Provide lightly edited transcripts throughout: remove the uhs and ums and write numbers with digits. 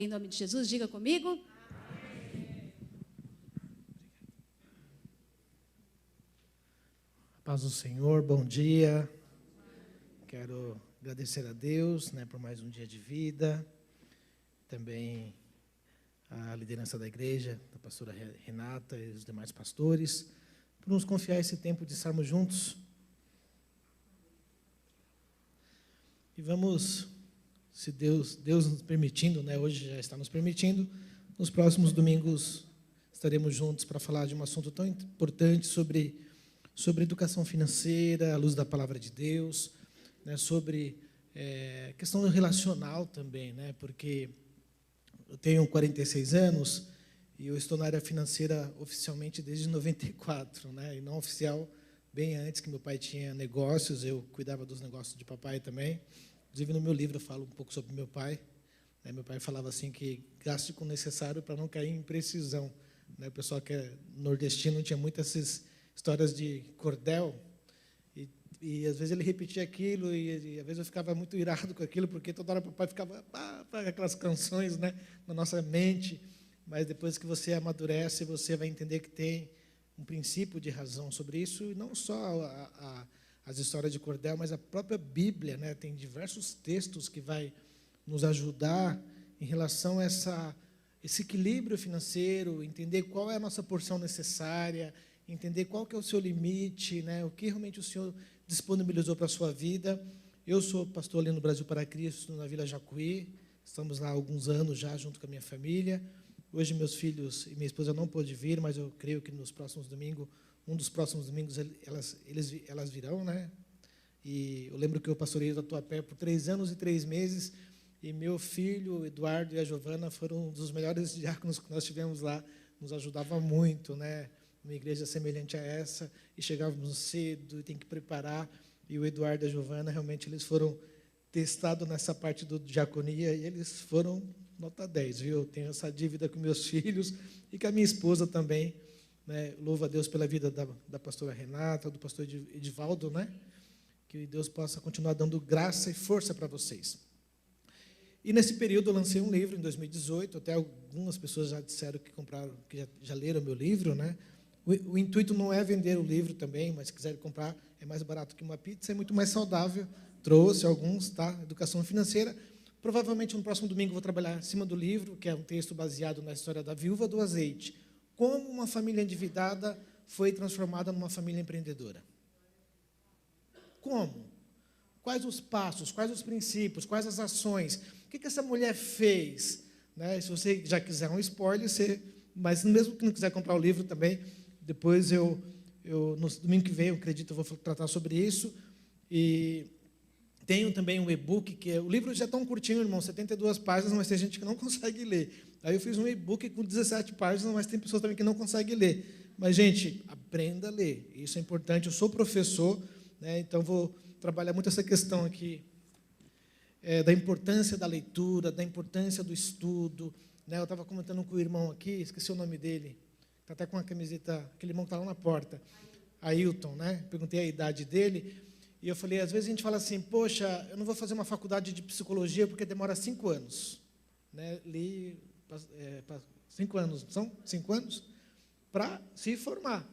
Em nome de Jesus, diga comigo. Paz do Senhor, bom dia. Quero agradecer a Deus, por mais um dia de vida. Também a liderança da igreja, da pastora Renata e os demais pastores, por nos confiar esse tempo de estarmos juntos. E vamos, se Deus nos permitindo, hoje já está nos permitindo, nos próximos domingos estaremos juntos para falar de um assunto tão importante sobre educação financeira, à luz da palavra de Deus, sobre questão relacional também, porque eu tenho 46 anos e eu estou na área financeira oficialmente desde 94, e não oficial bem antes, que meu pai tinha negócios, eu cuidava dos negócios de papai também. Inclusive, no meu livro, eu falo um pouco sobre meu pai. Meu pai falava assim que gaste com o necessário para não cair em precisão. O pessoal que é nordestino tinha muitas essas histórias de cordel, e às vezes ele repetia aquilo, e às vezes eu ficava muito irado com aquilo, porque toda hora o papai ficava aquelas canções na nossa mente, mas depois que você amadurece, você vai entender que tem um princípio de razão sobre isso, e não só as histórias de cordel, mas a própria Bíblia, tem diversos textos que vai nos ajudar em relação a esse equilíbrio financeiro, entender qual é a nossa porção necessária, entender qual que é o seu limite, o que realmente o Senhor disponibilizou para a sua vida. Eu sou pastor ali no Brasil para Cristo, na Vila Jacuí, estamos lá há alguns anos já, junto com a minha família. Hoje meus filhos e minha esposa não pôde vir, mas eu creio que nos próximos domingos, um dos próximos domingos, elas virão, E eu lembro que eu pastorei o Tatuapé por 3 anos e 3 meses, e meu filho, o Eduardo, e a Giovana foram um dos melhores diáconos que nós tivemos lá, nos ajudava muito, Uma igreja semelhante a essa, e chegávamos cedo, e tem que preparar, e o Eduardo e a Giovana, realmente, eles foram testados nessa parte do diaconia, e eles foram nota 10, viu? Eu tenho essa dívida com meus filhos, e com a minha esposa também, Louvo a Deus pela vida da pastora Renata, do pastor Edivaldo, Que Deus possa continuar dando graça e força para vocês. E nesse período eu lancei um livro em 2018, até algumas pessoas já disseram que compraram, que já leram o meu livro, O intuito não é vender o livro também, mas se quiserem comprar, é mais barato que uma pizza, é muito mais saudável. Trouxe alguns, Educação financeira. Provavelmente no próximo domingo vou trabalhar em cima do livro, que é um texto baseado na história da viúva do azeite. Como uma família endividada foi transformada numa família empreendedora. Como? Quais os passos, quais os princípios, quais as ações? O que essa mulher fez? Se você já quiser um spoiler, mas mesmo que não quiser comprar o livro também, depois no domingo que vem, eu acredito, eu vou tratar sobre isso. E tenho também um e-book, o livro já é tão curtinho, irmão, 72 páginas, mas tem gente que não consegue ler. Aí eu fiz um e-book com 17 páginas, mas tem pessoas também que não conseguem ler. Mas, gente, aprenda a ler, isso é importante. Eu sou professor, então vou trabalhar muito essa questão aqui, da importância da leitura, da importância do estudo. Eu estava comentando com o irmão aqui, esqueci o nome dele, está até com a camiseta, aquele irmão que está lá na porta, Ailton, Perguntei a idade dele, e eu falei, às vezes a gente fala assim, poxa, eu não vou fazer uma faculdade de psicologia porque demora 5 anos. Li 5 anos, são 5 anos? Para se formar.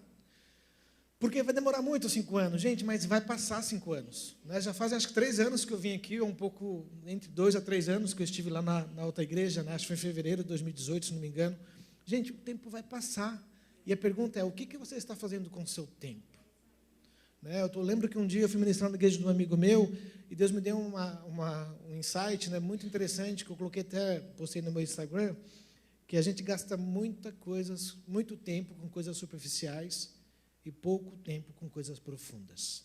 Porque vai demorar muito 5 anos, gente, mas vai passar 5 anos. Já fazem, acho que 3 anos que eu vim aqui, ou um pouco, entre 2 a 3 anos que eu estive lá na outra igreja, acho que foi em fevereiro de 2018, se não me engano. Gente, o tempo vai passar. E a pergunta é, o que você está fazendo com o seu tempo? Eu lembro que um dia eu fui ministrar na igreja de um amigo meu, e Deus me deu um insight muito interessante, que eu coloquei até, postei no meu Instagram, que a gente gasta muito tempo com coisas superficiais, e pouco tempo com coisas profundas.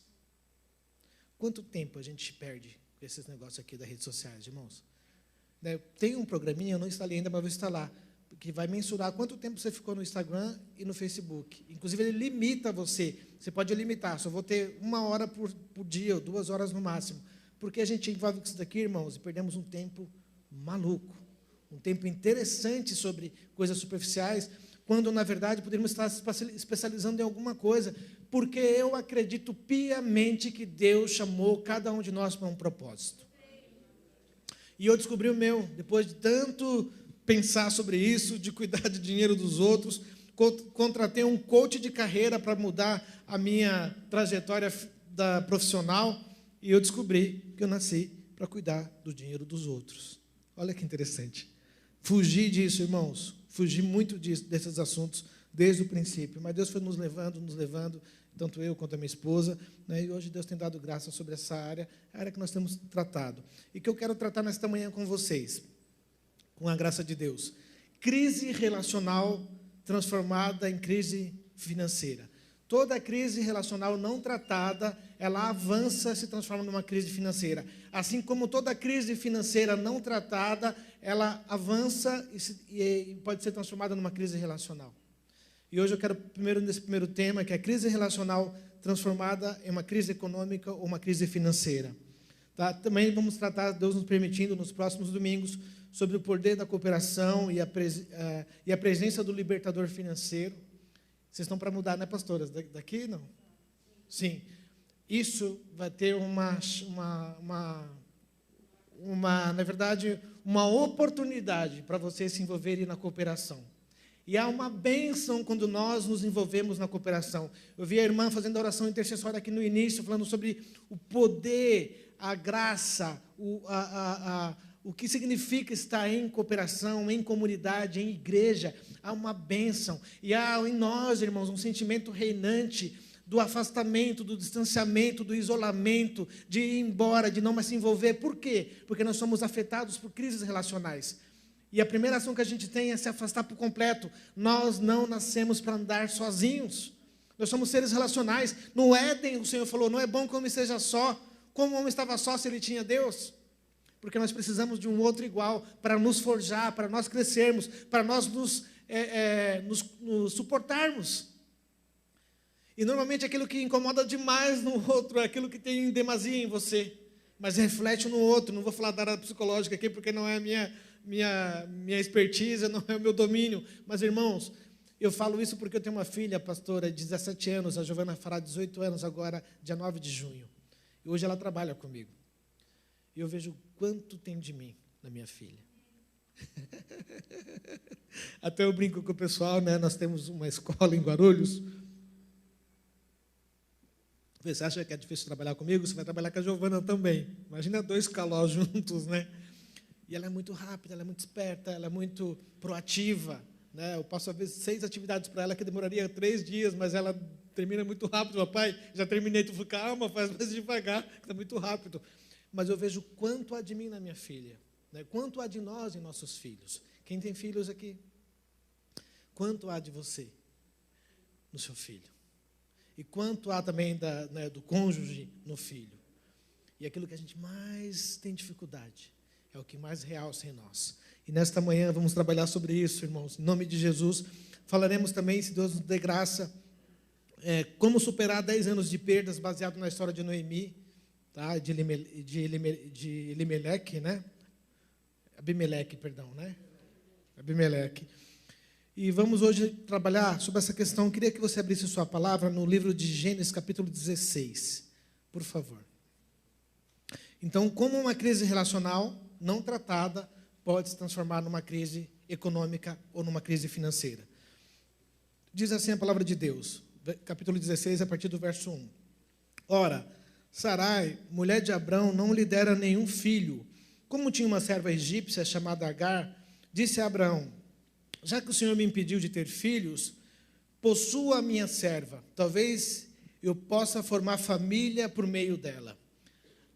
Quanto tempo a gente perde com esses negócios aqui das redes sociais, irmãos? Tem um programinha, eu não instalei ainda, mas vou instalar, que vai mensurar quanto tempo você ficou no Instagram e no Facebook. Inclusive, ele limita você. Você pode limitar, só vou ter 1 hora por dia, ou 2 horas no máximo. Porque a gente envolve com isso daqui, irmãos, e perdemos um tempo maluco, um tempo interessante sobre coisas superficiais, quando, na verdade, poderíamos estar se especializando em alguma coisa, porque eu acredito piamente que Deus chamou cada um de nós para um propósito. E eu descobri o meu, depois de tanto pensar sobre isso, de cuidar do dinheiro dos outros. Contratei um coach de carreira para mudar a minha trajetória profissional, e eu descobri que eu nasci para cuidar do dinheiro dos outros. Olha que interessante. Fugi disso, irmãos. Fugi muito desses assuntos desde o princípio. Mas Deus foi nos levando, tanto eu quanto a minha esposa, né? E hoje Deus tem dado graça sobre essa área, a área que nós temos tratado. E que eu quero tratar nesta manhã com vocês, com a graça de Deus. Crise relacional transformada em crise financeira. Toda crise relacional não tratada, ela avança, se transforma numa crise financeira. Assim como toda crise financeira não tratada, ela avança e pode ser transformada numa crise relacional. E hoje eu quero, nesse primeiro tema, que é a crise relacional transformada em uma crise econômica ou uma crise financeira. Tá? Também vamos tratar, Deus nos permitindo, nos próximos domingos, sobre o poder da cooperação e a presença do libertador financeiro. Vocês estão para mudar, né, pastoras? Daqui, não? Sim. Isso vai ter na verdade, uma oportunidade para vocês se envolverem na cooperação. E há uma bênção quando nós nos envolvemos na cooperação. Eu vi a irmã fazendo a oração intercessória aqui no início, falando sobre o poder, a graça, o que significa estar em cooperação, em comunidade, em igreja. Há uma bênção. E há em nós, irmãos, um sentimento reinante do afastamento, do distanciamento, do isolamento, de ir embora, de não mais se envolver. Por quê? Porque nós somos afetados por crises relacionais. E a primeira ação que a gente tem é se afastar por completo. Nós não nascemos para andar sozinhos. Nós somos seres relacionais. No Éden, o Senhor falou, não é bom que o homem esteja só. Como o homem estava só se ele tinha Deus? Porque nós precisamos de um outro igual para nos forjar, para nós crescermos, para nós nos suportarmos. E normalmente aquilo que incomoda demais no outro é aquilo que tem demasia em você, mas reflete no outro. Não vou falar da área psicológica aqui, porque não é a minha expertise, não é o meu domínio. Mas, irmãos, eu falo isso porque eu tenho uma filha, pastora, de 17 anos, a Giovana fará 18 anos agora, dia 9 de junho. E hoje ela trabalha comigo. E eu vejo quanto tem de mim na minha filha. Até eu brinco com o pessoal, né? Nós temos uma escola em Guarulhos. Você acha que é difícil trabalhar comigo? Você vai trabalhar com a Giovana também. Imagina 2 calós juntos, né? E ela é muito rápida, ela é muito esperta, ela é muito proativa, né? Eu passo, às vezes, 6 atividades para ela que demoraria 3 dias, mas ela termina muito rápido. Papai, já terminei. Tu fica, calma, faz mais devagar, que está muito rápido. Mas eu vejo quanto há de mim na minha filha, né? Quanto há de nós em nossos filhos. Quem tem filhos aqui? Quanto há de você no seu filho? E quanto há também do cônjuge no filho? E aquilo que a gente mais tem dificuldade é o que mais realça em nós. E nesta manhã vamos trabalhar sobre isso, irmãos. Em nome de Jesus, falaremos também, se Deus nos dê graça, como superar 10 anos de perdas, baseado na história de Noemi, tá? de Elimelec, né? Abimeleque, perdão, né? Abimeleque. E vamos hoje trabalhar sobre essa questão. Eu queria que você abrisse sua palavra no livro de Gênesis, capítulo 16, por favor. Então, como uma crise relacional não tratada pode se transformar numa crise econômica ou numa crise financeira. Diz assim a palavra de Deus, capítulo 16, a partir do verso 1. Ora, Sarai, mulher de Abrão, não lhe dera nenhum filho. Como tinha uma serva egípcia chamada Agar, disse a Abrão, já que o Senhor me impediu de ter filhos, possua a minha serva, talvez eu possa formar família por meio dela.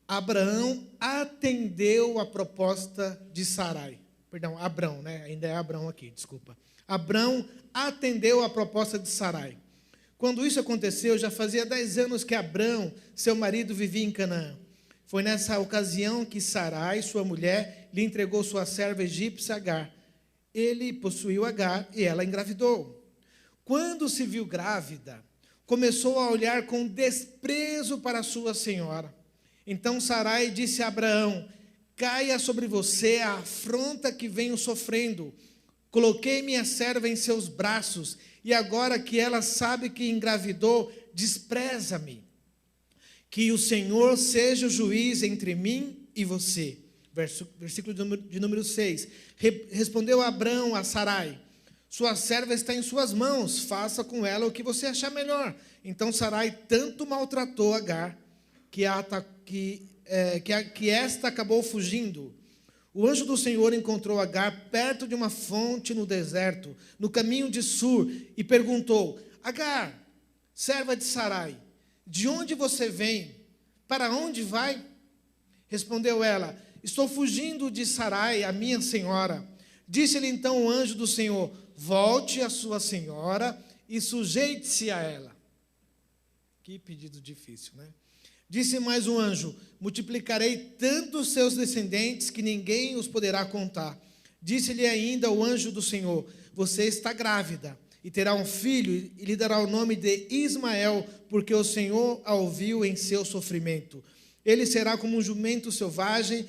Abraão atendeu a proposta de Sarai. Perdão, Abrão, né? Ainda é Abrão aqui, desculpa. Abrão atendeu a proposta de Sarai. Quando isso aconteceu, já fazia 10 anos que Abrão, seu marido, vivia em Canaã. Foi nessa ocasião que Sarai, sua mulher, lhe entregou sua serva egípcia Agar. Ele possuiu Agar e ela engravidou. Quando se viu grávida, começou a olhar com desprezo para sua senhora. Então Sarai disse a Abraão, caia sobre você a afronta que venho sofrendo. Coloquei minha serva em seus braços, e agora que ela sabe que engravidou, despreza-me. Que o Senhor seja o juiz entre mim e você. Versículo de número 6. Respondeu Abrão a Sarai: sua serva está em suas mãos, faça com ela o que você achar melhor. Então Sarai tanto maltratou Agar, que esta acabou fugindo. O anjo do Senhor encontrou Agar perto de uma fonte no deserto, no caminho de Sur, e perguntou: Agar, serva de Sarai, de onde você vem? Para onde vai? Respondeu ela: estou fugindo de Sarai, a minha senhora. Disse-lhe então o anjo do Senhor: volte a sua senhora e sujeite-se a ela. Que pedido difícil, né? Disse mais o anjo: multiplicarei tanto os seus descendentes que ninguém os poderá contar. Disse-lhe ainda o anjo do Senhor: você está grávida e terá um filho e lhe dará o nome de Ismael, porque o Senhor a ouviu em seu sofrimento. Ele será como um jumento selvagem,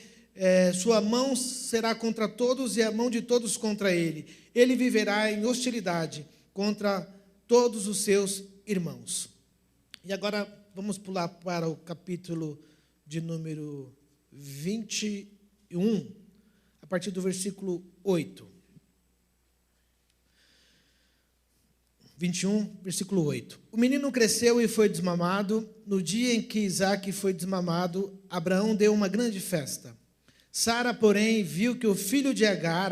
sua mão será contra todos e a mão de todos contra ele. Ele viverá em hostilidade contra todos os seus irmãos. E agora vamos pular para o capítulo de número 21, a partir do versículo 8. 21, versículo 8. O menino cresceu e foi desmamado. No dia em que Isaque foi desmamado, Abraão deu uma grande festa. Sara, porém, viu que o filho de Agar,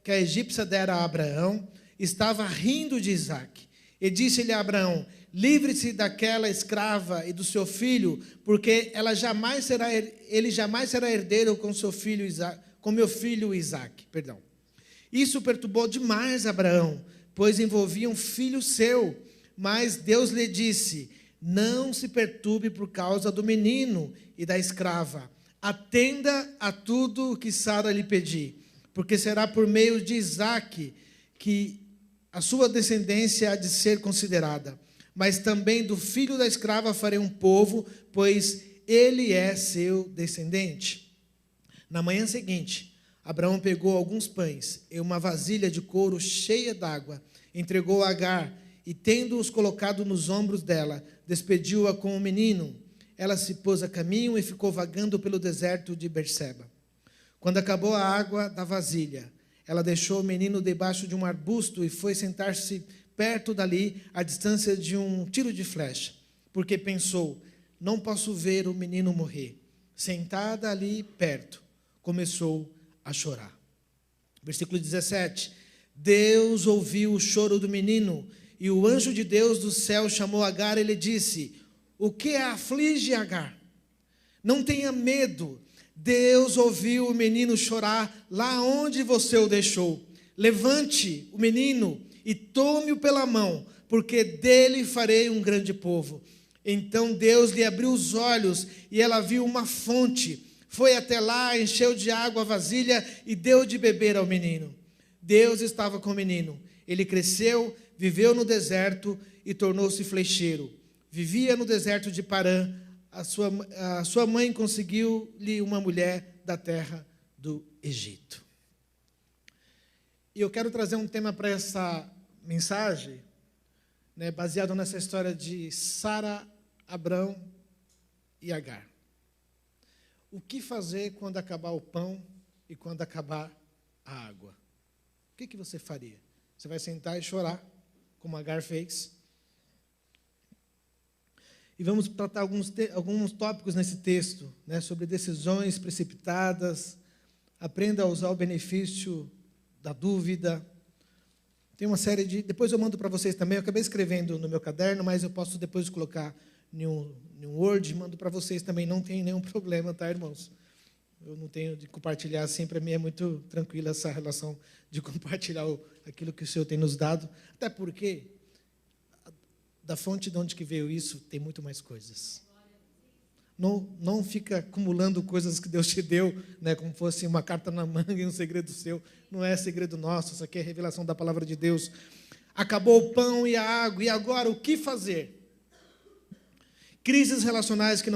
que a egípcia dera a Abraão, estava rindo de Isaque. E disse-lhe a Abraão: livre-se daquela escrava e do seu filho, porque ele jamais será herdeiro com meu filho Isaque. Isso perturbou demais Abraão, pois envolvia um filho seu. Mas Deus lhe disse: não se perturbe por causa do menino e da escrava. Atenda a tudo o que Sara lhe pedir, porque será por meio de Isaque que a sua descendência há de ser considerada. Mas também do filho da escrava farei um povo, pois ele é seu descendente. Na manhã seguinte, Abraão pegou alguns pães e uma vasilha de couro cheia d'água, entregou a Agar e, tendo-os colocado nos ombros dela, despediu-a com o menino. Ela se pôs a caminho e ficou vagando pelo deserto de Berseba. Quando acabou a água da vasilha, ela deixou o menino debaixo de um arbusto e foi sentar-se perto dali, à distância de um tiro de flecha, porque pensou: não posso ver o menino morrer. Sentada ali perto, começou a chorar. Versículo 17. Deus ouviu o choro do menino, e o anjo de Deus do céu chamou Agar e lhe disse: o que a aflige, Agar? Não tenha medo. Deus ouviu o menino chorar lá onde você o deixou. Levante o menino e tome-o pela mão, porque dele farei um grande povo. Então Deus lhe abriu os olhos e ela viu uma fonte. Foi até lá, encheu de água a vasilha e deu de beber ao menino. Deus estava com o menino. Ele cresceu, viveu no deserto e tornou-se flecheiro. Vivia no deserto de Parã. A sua mãe conseguiu-lhe uma mulher da terra do Egito. E eu quero trazer um tema para essa mensagem, né, baseado nessa história de Sara, Abrão e Agar. O que fazer quando acabar o pão e quando acabar a água? O que você faria? Você vai sentar e chorar, como Agar fez? E vamos tratar alguns tópicos nesse texto, né, sobre decisões precipitadas. Aprenda a usar o benefício da dúvida. Tem uma série de... Depois eu mando para vocês também. Eu acabei escrevendo no meu caderno, mas eu posso depois colocar em um Word e mando para vocês também. Não tem nenhum problema, tá, irmãos? Eu não tenho de compartilhar assim. Para mim é muito tranquila essa relação de compartilhar aquilo que o Senhor tem nos dado. Até porque, da fonte de onde que veio isso, tem muito mais coisas. Não fica acumulando coisas que Deus te deu, né, como fosse uma carta na manga e um segredo seu. Não é segredo nosso, isso aqui é revelação da palavra de Deus. Acabou o pão e a água, e agora o que fazer? Crises relacionais que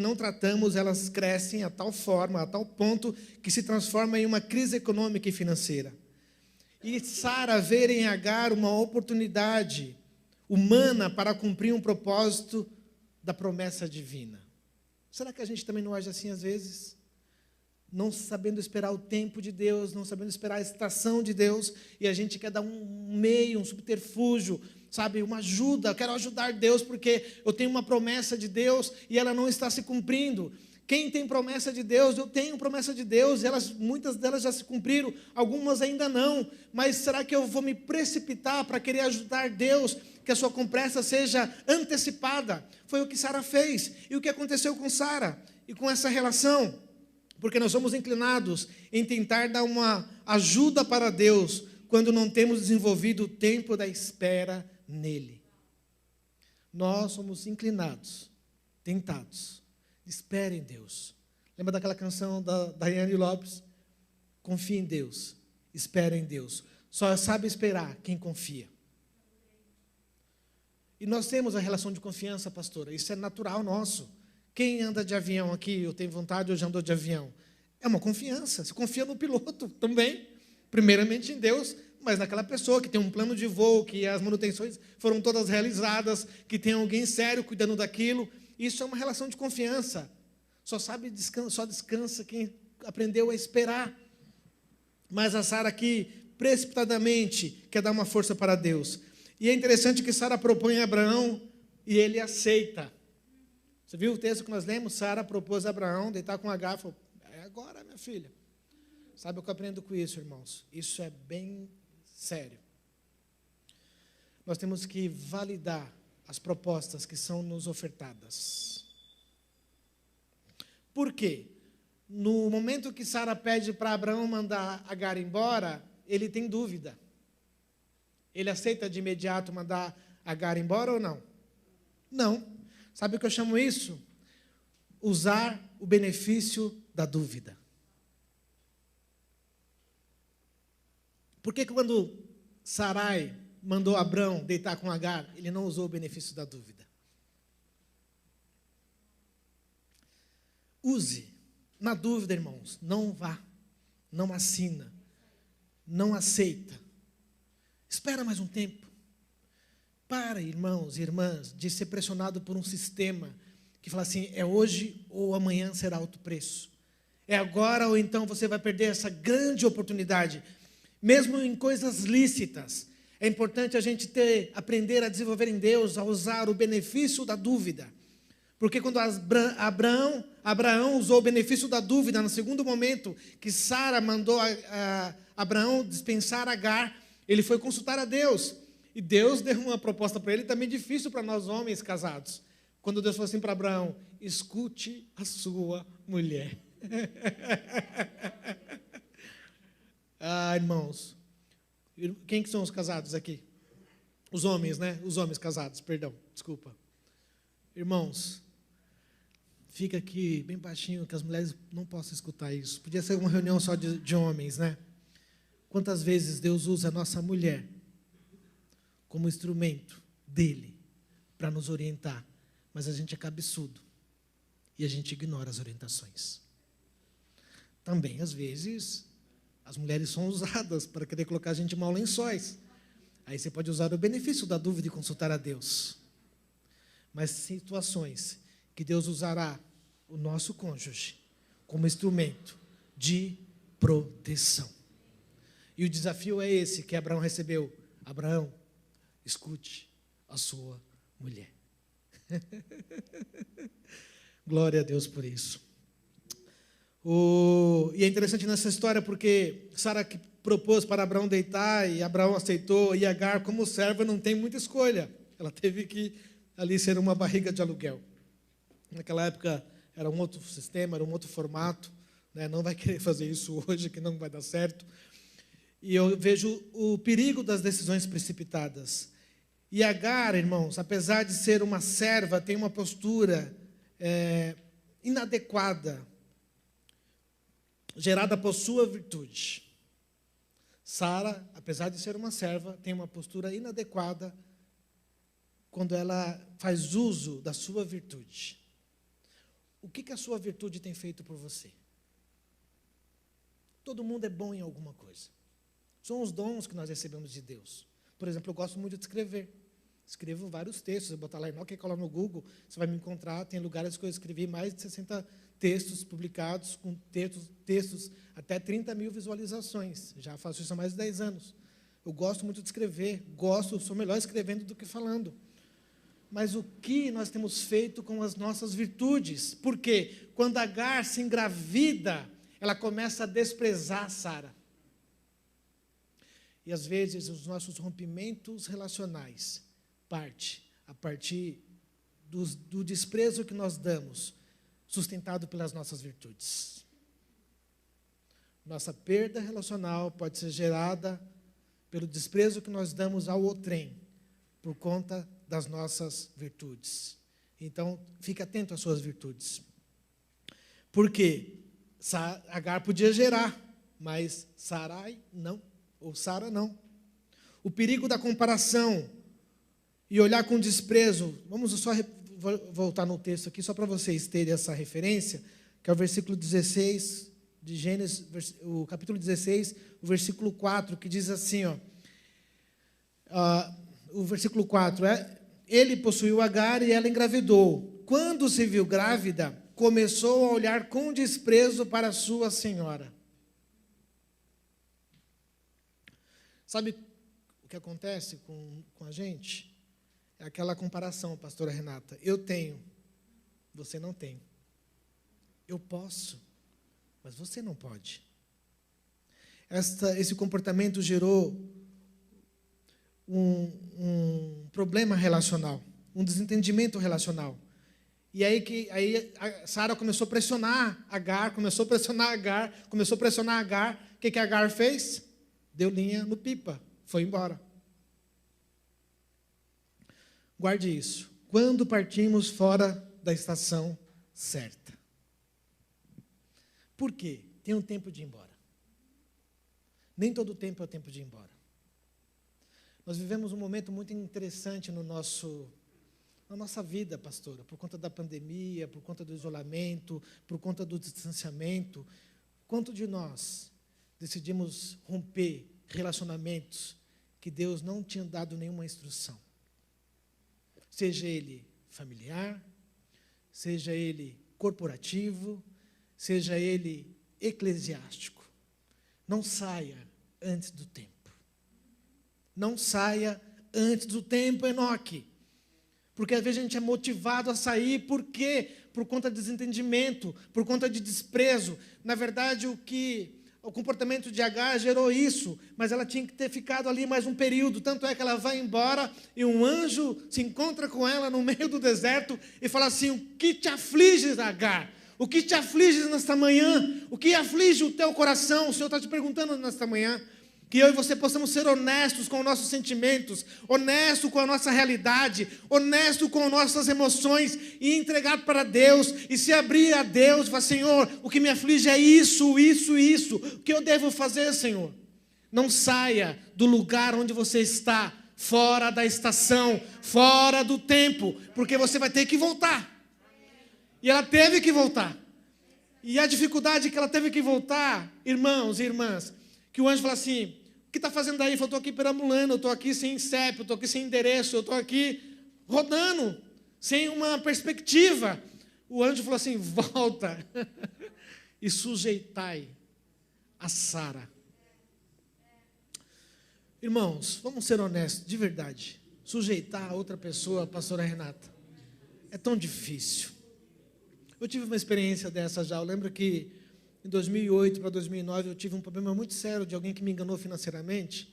não tratamos, elas crescem a tal forma, a tal ponto, que se transforma em uma crise econômica e financeira. E Sara vê em Agar uma oportunidade humana para cumprir um propósito da promessa divina. Será que a gente também não age assim às vezes? não sabendo esperar o tempo de Deus, não sabendo esperar a estação de Deus, e a gente quer dar um meio, um subterfúgio, sabe, uma ajuda. Eu quero ajudar Deus porque eu tenho uma promessa de Deus e ela não está se cumprindo. Quem tem promessa de Deus? Eu tenho promessa de Deus, muitas delas já se cumpriram, algumas ainda não, mas será que eu vou me precipitar para querer ajudar Deus, que a sua promessa seja antecipada? Foi o que Sara fez. E o que aconteceu com Sara e com essa relação? Porque nós somos inclinados em tentar dar uma ajuda para Deus quando não temos desenvolvido o tempo da espera nele. Nós somos inclinados, tentados. Espere em Deus. Lembra daquela canção da Daiane Lopes? Confie em Deus, espere em Deus. Só sabe esperar quem confia. E nós temos a relação de confiança, pastora. Isso é natural nosso. Quem anda de avião aqui, eu tenho vontade, eu já andou de avião. É uma confiança. Você confia no piloto também. Primeiramente em Deus, mas naquela pessoa que tem um plano de voo, que as manutenções foram todas realizadas, que tem alguém sério cuidando daquilo. Isso é uma relação de confiança. Só descansa quem aprendeu a esperar. Mas a Sara aqui, precipitadamente, quer dar uma força para Deus. E é interessante que Sara propõe a Abraão e ele aceita. Você viu o texto que nós lemos? Sara propôs a Abraão deitar com Agar. Falou, é agora, minha filha. Sabe o que eu aprendo com isso, irmãos? Isso é bem sério. Nós temos que validar as propostas que são nos ofertadas. Por quê? No momento que Sara pede para Abraão mandar Agar embora, ele tem dúvida. Ele aceita de imediato mandar Agar embora ou não? Não. Sabe o que eu chamo isso? Usar o benefício da dúvida. Por que quando Sarai mandou Abrão deitar com Agar, ele não usou o benefício da dúvida? Use. Na dúvida, irmãos, não vá, não assina, não aceita. Espera mais um tempo. Para, irmãos e irmãs, de ser pressionado por um sistema que fala assim, é hoje ou amanhã será alto preço. É agora ou então você vai perder essa grande oportunidade. Mesmo em coisas lícitas, é importante a gente aprender a desenvolver em Deus, a usar o benefício da dúvida. Porque quando Abraão usou o benefício da dúvida, no segundo momento que Sara mandou Abraão dispensar Agar, ele foi consultar a Deus. E Deus deu uma proposta para ele também difícil para nós homens casados. Quando Deus falou assim para Abraão, escute a sua mulher. Irmãos, quem que são os casados aqui? Os homens, né? Os homens casados, perdão, desculpa. Irmãos, fica aqui bem baixinho, que as mulheres não possam escutar isso. Podia ser uma reunião só de homens, né? Quantas vezes Deus usa a nossa mulher como instrumento dele para nos orientar, mas a gente é cabeçudo e a gente ignora as orientações. Também, às vezes, as mulheres são usadas para querer colocar a gente mal lençóis. Aí você pode usar o benefício da dúvida e consultar a Deus. Mas situações que Deus usará o nosso cônjuge como instrumento de proteção. E o desafio é esse que Abraão recebeu. Abraão, escute a sua mulher. Glória a Deus por isso. E é interessante nessa história porque Sara que propôs para Abraão deitar e Abraão aceitou, e Agar, como serva, não tem muita escolha. Ela teve que ali ser uma barriga de aluguel. Naquela época era um outro sistema, era um outro formato, né? Não vai querer fazer isso hoje, que não vai dar certo. E eu vejo o perigo das decisões precipitadas. E Agar, irmãos, apesar de ser uma serva, tem uma postura inadequada, gerada por sua virtude. Sara, apesar de ser uma serva, tem uma postura inadequada quando ela faz uso da sua virtude. O que a sua virtude tem feito por você? Todo mundo é bom em alguma coisa. São os dons que nós recebemos de Deus. Por exemplo, eu gosto muito de escrever. Escrevo vários textos. Eu botar lá Enoque e colar no Google, você vai me encontrar. Tem lugares que eu escrevi mais de 60 textos publicados com textos até 30 mil visualizações. Já faço isso há mais de 10 anos. Eu gosto muito de escrever, sou melhor escrevendo do que falando. Mas o que nós temos feito com as nossas virtudes? Porque quando Agar se engravida, ela começa a desprezar Sara. E às vezes os nossos rompimentos relacionais partem a partir do desprezo que nós damos, sustentado pelas nossas virtudes. Nossa perda relacional pode ser gerada pelo desprezo que nós damos ao outrem, por conta das nossas virtudes. Então, fique atento às suas virtudes. Porque Agar podia gerar, mas Sarai não, ou Sara não. O perigo da comparação e olhar com desprezo. Vamos só voltar no texto aqui, só para vocês terem essa referência, que é o versículo 16 de Gênesis, o capítulo 16, o versículo 4, que diz assim, o versículo 4, ele possuiu Agar e ela engravidou. Quando se viu grávida, começou a olhar com desprezo para sua senhora. Sabe o que acontece com a gente? É aquela comparação, pastora Renata. Eu tenho, você não tem. Eu posso, mas você não pode. Esse comportamento gerou um problema relacional, um desentendimento relacional. E aí a Sara começou a pressionar Agar, começou a pressionar Agar. O que a Agar fez? Deu linha no pipa, foi embora. Guarde isso. Quando partimos fora da estação certa. Por quê? Tem um tempo de ir embora. Nem todo tempo é o tempo de ir embora. Nós vivemos um momento muito interessante na nossa vida, pastora, por conta da pandemia, por conta do isolamento, por conta do distanciamento. Quanto de nós decidimos romper relacionamentos que Deus não tinha dado nenhuma instrução? Seja ele familiar, seja ele corporativo, seja ele eclesiástico. Não saia antes do tempo. Não saia antes do tempo, Enoque. Porque às vezes a gente é motivado a sair, por quê? Por conta de desentendimento, por conta de desprezo. Na verdade, o comportamento de Agar gerou isso, mas ela tinha que ter ficado ali mais um período. Tanto é que ela vai embora e um anjo se encontra com ela no meio do deserto e fala assim: o que te aflige, Agar? O que te aflige nesta manhã? O que aflige o teu coração? O Senhor está te perguntando nesta manhã. Que eu e você possamos ser honestos com os nossos sentimentos, honestos com a nossa realidade, honestos com as nossas emoções e entregar para Deus e se abrir a Deus e falar: Senhor, o que me aflige é isso. O que eu devo fazer, Senhor? Não saia do lugar onde você está, fora da estação, fora do tempo, porque você vai ter que voltar. E ela teve que voltar. E a dificuldade que ela teve que voltar, irmãos e irmãs, que o anjo fala assim: o que está fazendo aí? Eu estou aqui perambulando, eu estou aqui sem CEP, eu estou aqui sem endereço, eu estou aqui rodando, sem uma perspectiva. O anjo falou assim: volta e sujeitai a Sara. Irmãos, vamos ser honestos, de verdade. Sujeitar a outra pessoa, a pastora Renata, é tão difícil. Eu tive uma experiência dessa já. Eu lembro que em 2008 para 2009, eu tive um problema muito sério de alguém que me enganou financeiramente.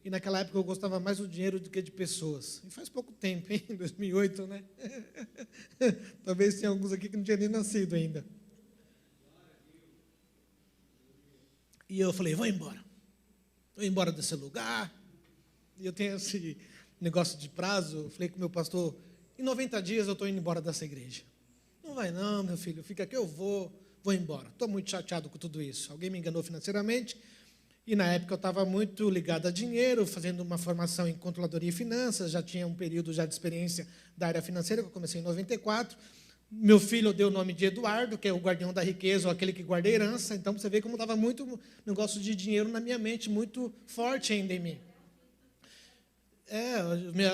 E naquela época eu gostava mais do dinheiro do que de pessoas. E faz pouco tempo, hein? Em 2008, né? Talvez tenha alguns aqui que não tinham nem nascido ainda. E eu falei: vou embora. Vou embora desse lugar. E eu tenho esse negócio de prazo. Eu falei com o meu pastor: em 90 dias eu estou indo embora dessa igreja. Não vai não, meu filho. Fica aqui, eu vou embora. Estou muito chateado com tudo isso. Alguém me enganou financeiramente. E na época eu estava muito ligado a dinheiro, fazendo uma formação em controladoria e finanças. Já tinha um período já de experiência da área financeira, que eu comecei em 94. Meu filho deu o nome de Eduardo, que é o guardião da riqueza, ou aquele que guarda a herança. Então, você vê como estava muito negócio de dinheiro na minha mente, muito forte ainda em mim.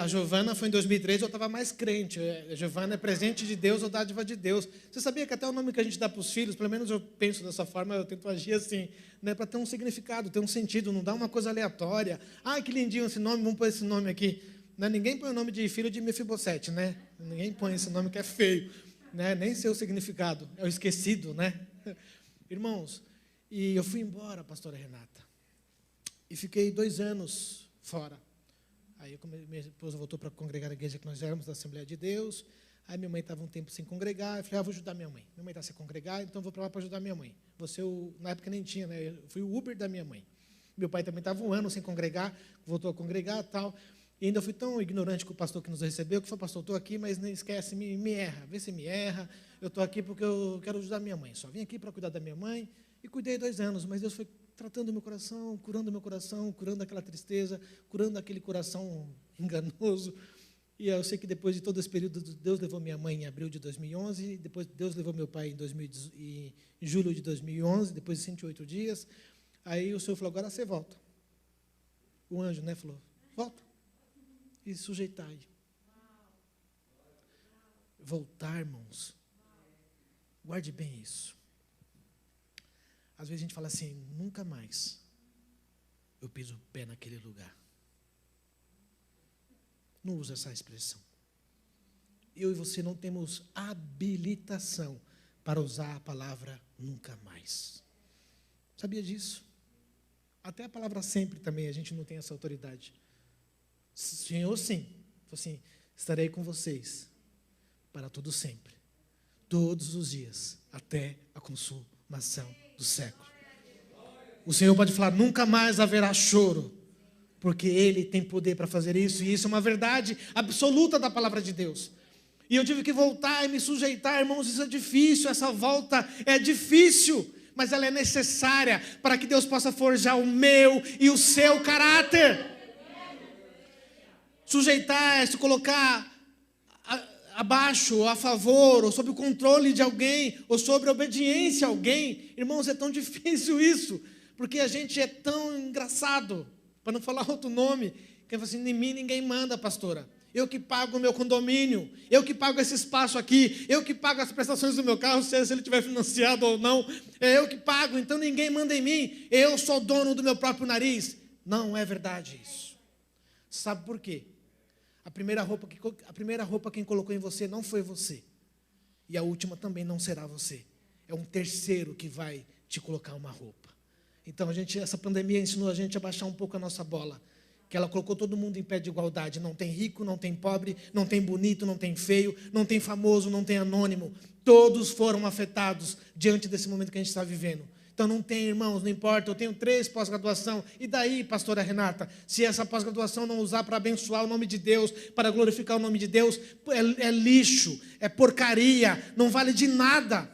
A Giovana foi em 2013, eu estava mais crente. A Giovana é presente de Deus ou dádiva de Deus. Você sabia que até o nome que a gente dá para os filhos, pelo menos eu penso dessa forma, eu tento agir assim, né, para ter um significado, ter um sentido, não dá uma coisa aleatória. Ai, que lindinho esse nome, vamos pôr esse nome aqui. Né, ninguém põe o nome de filho de Mefibosete, né? Ninguém põe esse nome que é feio, né? Nem sei o significado, é o esquecido, né? Irmãos, e eu fui embora, pastora Renata, e fiquei 2 anos fora. Aí minha esposa voltou para congregar a igreja que nós éramos, da Assembleia de Deus. Aí minha mãe estava um tempo sem congregar. Eu falei, vou ajudar minha mãe. Minha mãe está sem congregar, então vou para lá para ajudar minha mãe. Na época nem tinha, né? Eu fui o Uber da minha mãe. Meu pai também estava 1 ano sem congregar, voltou a congregar e tal. E ainda fui tão ignorante com o pastor que nos recebeu, que falou, pastor, estou aqui, mas não esquece, me erra. Vê se me erra. Eu estou aqui porque eu quero ajudar minha mãe. Só vim aqui para cuidar da minha mãe. E cuidei 2 anos, mas Deus foi tratando meu coração, curando aquela tristeza, curando aquele coração enganoso. E eu sei que depois de todo esse período, Deus levou minha mãe em abril de 2011, depois Deus levou meu pai em julho de 2011, depois de 108 dias. Aí o Senhor falou, agora você volta. O anjo, né, falou, volta e sujeitai. Voltar, irmãos. Guarde bem isso. Às vezes a gente fala assim, nunca mais eu piso o pé naquele lugar. Não usa essa expressão. Eu e você não temos habilitação para usar a palavra nunca mais. Sabia disso? Até a palavra sempre também, a gente não tem essa autoridade. Senhor, sim. Assim, estarei com vocês para todo sempre. Todos os dias, até a consumação do século. O Senhor pode falar, nunca mais haverá choro, porque Ele tem poder para fazer isso, e isso é uma verdade absoluta da palavra de Deus. E eu tive que voltar e me sujeitar, irmãos, isso é difícil, essa volta é difícil, mas ela é necessária para que Deus possa forjar o meu e o seu caráter. Sujeitar é se colocar abaixo, ou a favor, ou sob o controle de alguém, ou sobre a obediência a alguém. Irmãos, é tão difícil isso, porque a gente é tão engraçado, para não falar outro nome, que fala assim, em mim ninguém manda, pastora. Eu que pago o meu condomínio, eu que pago esse espaço aqui, eu que pago as prestações do meu carro, se ele tiver financiado ou não, é eu que pago, então ninguém manda em mim, eu sou dono do meu próprio nariz. Não é verdade isso. Sabe por quê? A primeira roupa quem colocou em você não foi você. E a última também não será você. É um terceiro que vai te colocar uma roupa. Então, essa pandemia ensinou a gente a baixar um pouco a nossa bola. Que ela colocou todo mundo em pé de igualdade. Não tem rico, não tem pobre, não tem bonito, não tem feio, não tem famoso, não tem anônimo. Todos foram afetados diante desse momento que a gente está vivendo. Então não tem, irmãos, não importa, eu tenho 3 pós-graduação, e daí, pastora Renata, se essa pós-graduação não usar para abençoar o nome de Deus, para glorificar o nome de Deus, é lixo, é porcaria, não vale de nada.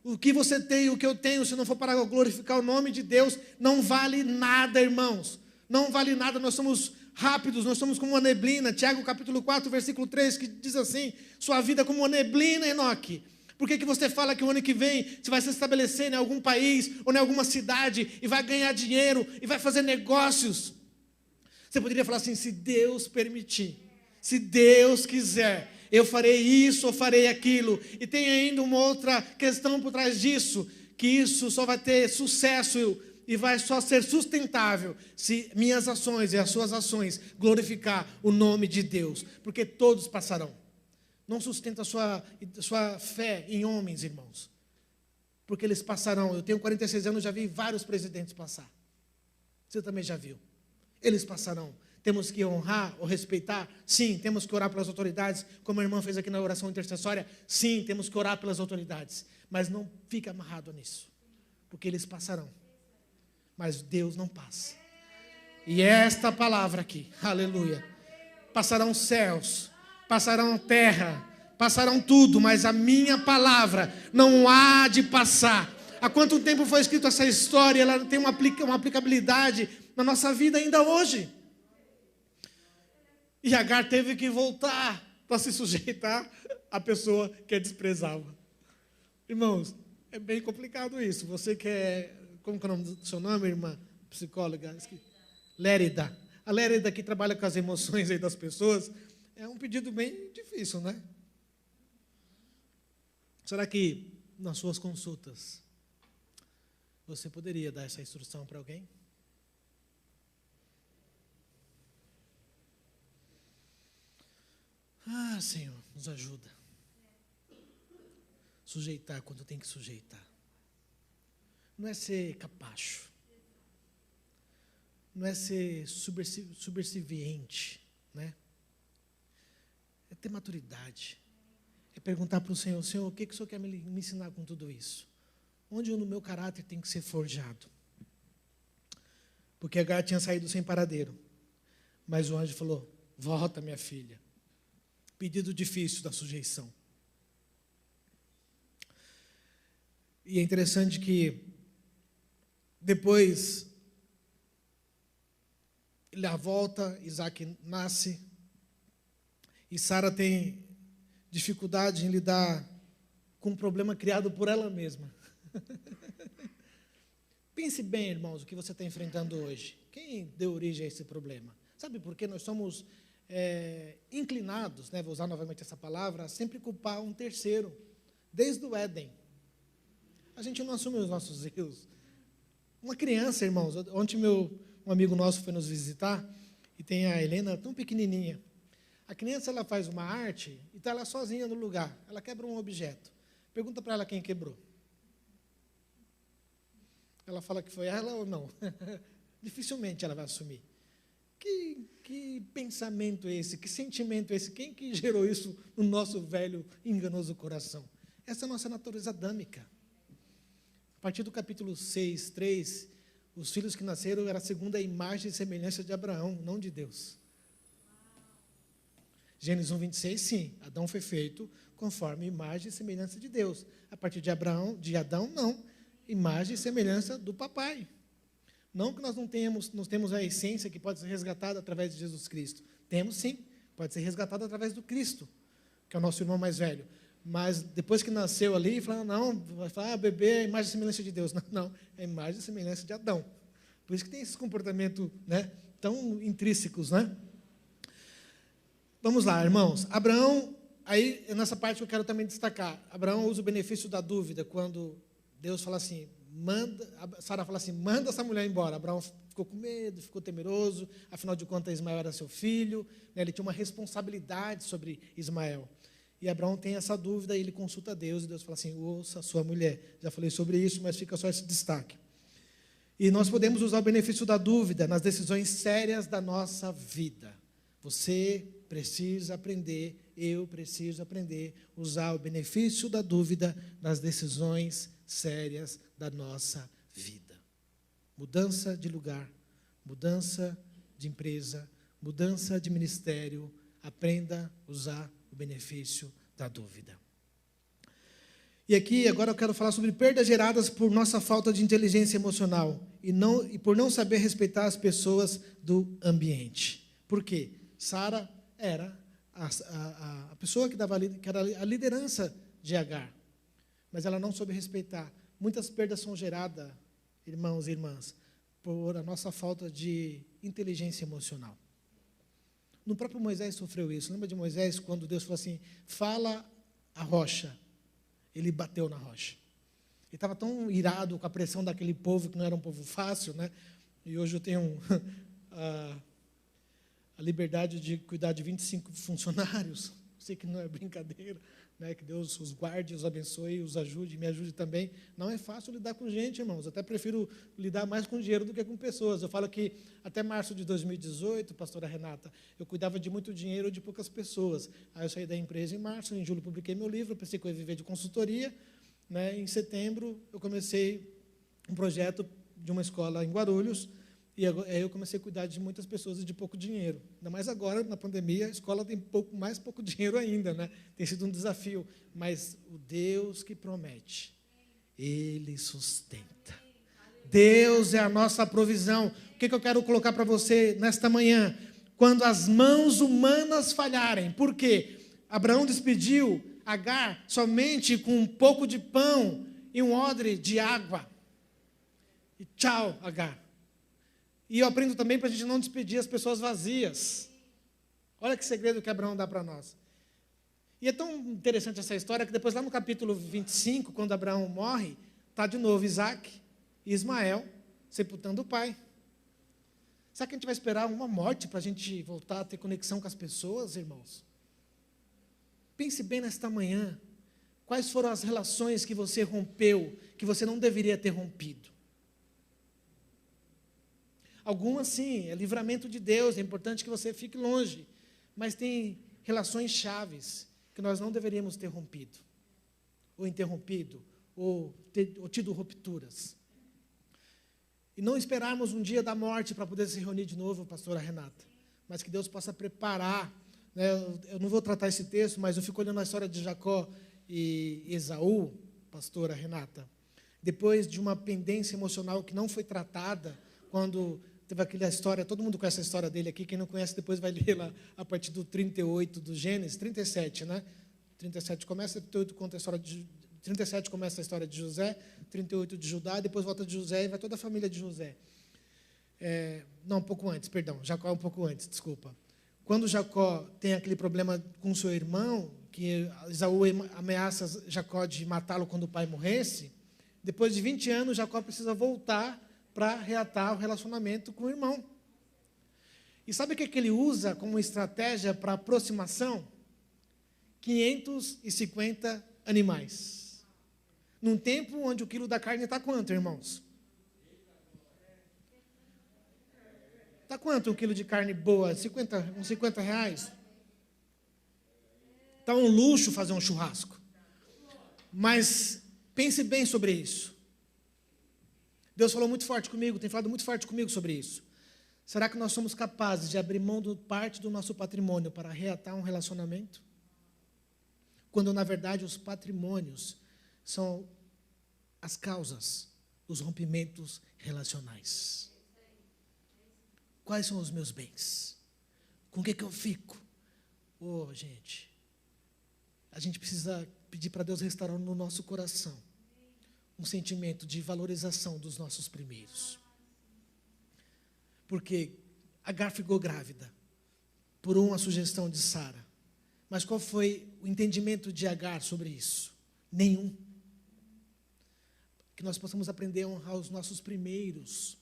O que você tem, o que eu tenho, se não for para glorificar o nome de Deus, não vale nada, irmãos, não vale nada, nós somos rápidos, nós somos como uma neblina. Tiago capítulo 4, versículo 3, que diz assim, sua vida é como uma neblina, Enoque. Por que você fala que o ano que vem você vai se estabelecer em algum país ou em alguma cidade e vai ganhar dinheiro e vai fazer negócios? Você poderia falar assim, se Deus permitir, se Deus quiser, eu farei isso ou farei aquilo. E tem ainda uma outra questão por trás disso, que isso só vai ter sucesso e vai só ser sustentável se minhas ações e as suas ações glorificar o nome de Deus, porque todos passarão. Não sustenta a sua fé em homens, irmãos. Porque eles passarão. Eu tenho 46 anos, já vi vários presidentes passar. Você também já viu. Eles passarão. Temos que honrar ou respeitar? Sim. Temos que orar pelas autoridades, como a irmã fez aqui na oração intercessória? Sim, temos que orar pelas autoridades. Mas não fique amarrado nisso. Porque eles passarão. Mas Deus não passa. E esta palavra aqui, aleluia. Passarão céus, passarão terra, passarão tudo, mas a minha palavra não há de passar. Há quanto tempo foi escrita essa história? Ela tem uma aplicabilidade na nossa vida ainda hoje. E Agar teve que voltar para se sujeitar à pessoa que a desprezava. Irmãos, é bem complicado isso. Você que é, como que é o nome do seu nome, irmã? Psicóloga? Lérida. A Lérida que trabalha com as emoções aí das pessoas, é um pedido bem difícil, né? Será que nas suas consultas você poderia dar essa instrução para alguém? Ah, Senhor, nos ajuda. Sujeitar quando tem que sujeitar. Não é ser capacho. Não é ser subserviente, né? É ter maturidade. É perguntar para o Senhor, Senhor, o que o Senhor quer me ensinar com tudo isso? Onde o meu caráter tem que ser forjado? Porque Agar tinha saído sem paradeiro. Mas o anjo falou, volta, minha filha. Pedido difícil da sujeição. E é interessante que depois ele volta, Isaac nasce, e Sara tem dificuldade em lidar com um problema criado por ela mesma. Pense bem, irmãos, o que você está enfrentando hoje. Quem deu origem a esse problema? Sabe por que nós somos inclinados, né, vou usar novamente essa palavra, a sempre culpar um terceiro, desde o Éden. A gente não assume os nossos erros. Uma criança, irmãos, ontem um amigo nosso foi nos visitar, e tem a Helena tão pequenininha. A criança, ela faz uma arte e está lá sozinha no lugar. Ela quebra um objeto. Pergunta para ela quem quebrou. Ela fala que foi ela ou não. Dificilmente ela vai assumir. Que pensamento é esse? Que sentimento é esse? Quem que gerou isso no nosso velho e enganoso coração? Essa é a nossa natureza adâmica. A partir do capítulo 6, 3, os filhos que nasceram eram segundo a imagem e semelhança de Abraão, não de Deus. Gênesis 1, 26, sim, Adão foi feito conforme imagem e semelhança de Deus. A partir de Adão, não, imagem e semelhança do papai. Não que nós nós temos a essência que pode ser resgatada através de Jesus Cristo. Temos sim, pode ser resgatada através do Cristo, que é o nosso irmão mais velho. Mas depois que nasceu ali, falaram, não, vai falar, bebê é a imagem e semelhança de Deus. Não, não, é a imagem e semelhança de Adão. Por isso que tem esses comportamentos, né, tão intrínsecos, né? Vamos lá, irmãos. Abraão, aí nessa parte eu quero também destacar. Abraão usa o benefício da dúvida, quando Deus fala assim, Sara fala assim, manda essa mulher embora. Abraão ficou com medo, ficou temeroso, afinal de contas Ismael era seu filho, né, ele tinha uma responsabilidade sobre Ismael. E Abraão tem essa dúvida e ele consulta Deus, e Deus fala assim, ouça a sua mulher. Já falei sobre isso, mas fica só esse destaque. E nós podemos usar o benefício da dúvida nas decisões sérias da nossa vida. Você precisa aprender, eu preciso aprender a usar o benefício da dúvida nas decisões sérias da nossa vida. Mudança de lugar, mudança de empresa, mudança de ministério. Aprenda a usar o benefício da dúvida. E aqui, agora eu quero falar sobre perdas geradas por nossa falta de inteligência emocional e por não saber respeitar as pessoas do ambiente. Por quê? Sara era a pessoa que era a liderança de Agar, mas ela não soube respeitar. Muitas perdas são geradas, irmãos e irmãs, por a nossa falta de inteligência emocional. No próprio Moisés sofreu isso. Lembra de Moisés, quando Deus falou assim, fala a rocha? Ele bateu na rocha. Ele estava tão irado com a pressão daquele povo, que não era um povo fácil, né? E hoje eu tenho a liberdade de cuidar de 25 funcionários. Sei que não é brincadeira, né? Que Deus os guarde, os abençoe, os ajude, me ajude também. Não é fácil lidar com gente, irmãos. Até prefiro lidar mais com dinheiro do que com pessoas. Eu falo que até março de 2018, pastora Renata, eu cuidava de muito dinheiro de poucas pessoas. Aí eu saí da empresa em março, em julho publiquei meu livro, eu pensei que eu ia viver de consultoria, né? Em setembro eu comecei um projeto de uma escola em Guarulhos, e aí eu comecei a cuidar de muitas pessoas e de pouco dinheiro. Ainda mais agora, na pandemia, a escola tem pouco dinheiro ainda, né? Tem sido um desafio. Mas o Deus que promete, Ele sustenta. Deus é a nossa provisão. O que eu quero colocar para você nesta manhã? Quando as mãos humanas falharem. Por quê? Abraão despediu Agar somente com um pouco de pão e um odre de água. E tchau, Agar. E eu aprendo também para a gente não despedir as pessoas vazias. Olha que segredo que Abraão dá para nós. E é tão interessante essa história que depois lá no capítulo 25, quando Abraão morre, está de novo Isaac e Ismael sepultando o pai. Será que a gente vai esperar uma morte para a gente voltar a ter conexão com as pessoas, irmãos? Pense bem nesta manhã. Quais foram as relações que você rompeu, que você não deveria ter rompido? Algumas sim, é livramento de Deus, é importante que você fique longe. Mas tem relações chaves que nós não deveríamos ter rompido, ou interrompido, ou tido rupturas. E não esperarmos um dia da morte para poder se reunir de novo, pastora Renata, mas que Deus possa preparar, né? Eu não vou tratar esse texto, mas eu fico olhando a história de Jacó e Esaú, pastora Renata, depois de uma pendência emocional que não foi tratada, quando teve aquela história, todo mundo conhece a história dele aqui, quem não conhece depois vai ler lá a partir do 38 do Gênesis, 37, né? 37 começa, 38 conta a história de 37 começa a história de José, 38 de Judá, depois volta de José e vai toda a família de José. Não, um pouco antes, perdão, Jacó é um pouco antes, desculpa. Quando Jacó tem aquele problema com seu irmão, que Esaú ameaça Jacó de matá-lo quando o pai morresse, depois de 20 anos, Jacó precisa voltar para reatar o relacionamento com o irmão. E sabe o que ele usa como estratégia para aproximação? 550 animais. Num tempo onde o quilo da carne está quanto, irmãos? Está quanto um quilo de carne boa? Uns 50 reais? Está um luxo fazer um churrasco. Mas pense bem sobre isso. Deus falou muito forte comigo, tem falado muito forte comigo sobre isso. Será que nós somos capazes de abrir mão de parte do nosso patrimônio para reatar um relacionamento? Quando, na verdade, os patrimônios são as causas dos rompimentos relacionais. Quais são os meus bens? Com o que eu fico? Gente, a gente precisa pedir para Deus restaurar no nosso coração um sentimento de valorização dos nossos primeiros. Porque Agar ficou grávida por uma sugestão de Sara. Mas qual foi o entendimento de Agar sobre isso? Nenhum. Que nós possamos aprender a honrar os nossos primeiros.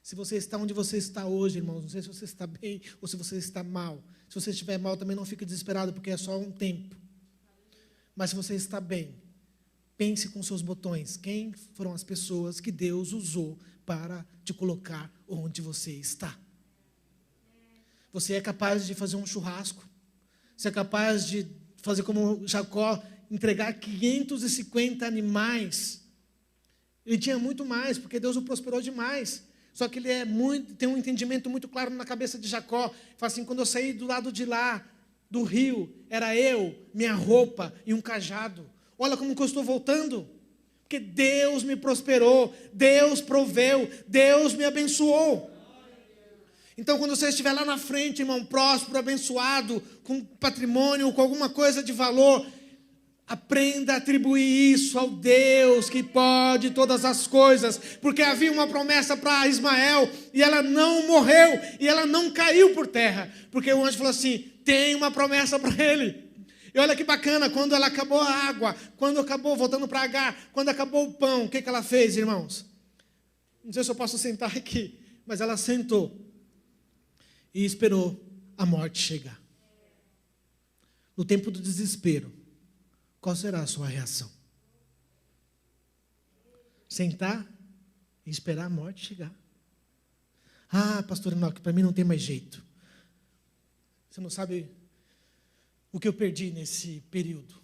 Se você está onde você está hoje, irmãos, não sei se você está bem ou se você está mal. Se você estiver mal, também não fique desesperado, porque é só um tempo. Mas se você está bem, pense com seus botões. Quem foram as pessoas que Deus usou para te colocar onde você está? Você é capaz de fazer um churrasco? Você é capaz de fazer como Jacó, entregar 550 animais? Ele tinha muito mais, porque Deus o prosperou demais. Só que ele tem um entendimento muito claro na cabeça de Jacó. Fala assim, quando eu saí do lado de lá, do rio, era eu, minha roupa e um cajado. Olha como que eu estou voltando. Porque Deus me prosperou, Deus proveu, Deus me abençoou. Então, quando você estiver lá na frente, irmão, próspero, abençoado, com patrimônio, com alguma coisa de valor, aprenda a atribuir isso ao Deus que pode todas as coisas, porque havia uma promessa para Ismael, e ela não morreu, e ela não caiu por terra, porque o anjo falou assim, tem uma promessa para ele. E olha que bacana, quando ela acabou a água, quando acabou, voltando para Agar, quando acabou o pão, o que ela fez, irmãos? Não sei se eu posso sentar aqui, mas ela sentou e esperou a morte chegar. No tempo do desespero, qual será a sua reação? Sentar e esperar a morte chegar. Ah, pastor Enoque, para mim não tem mais jeito. Você não sabe o que eu perdi nesse período.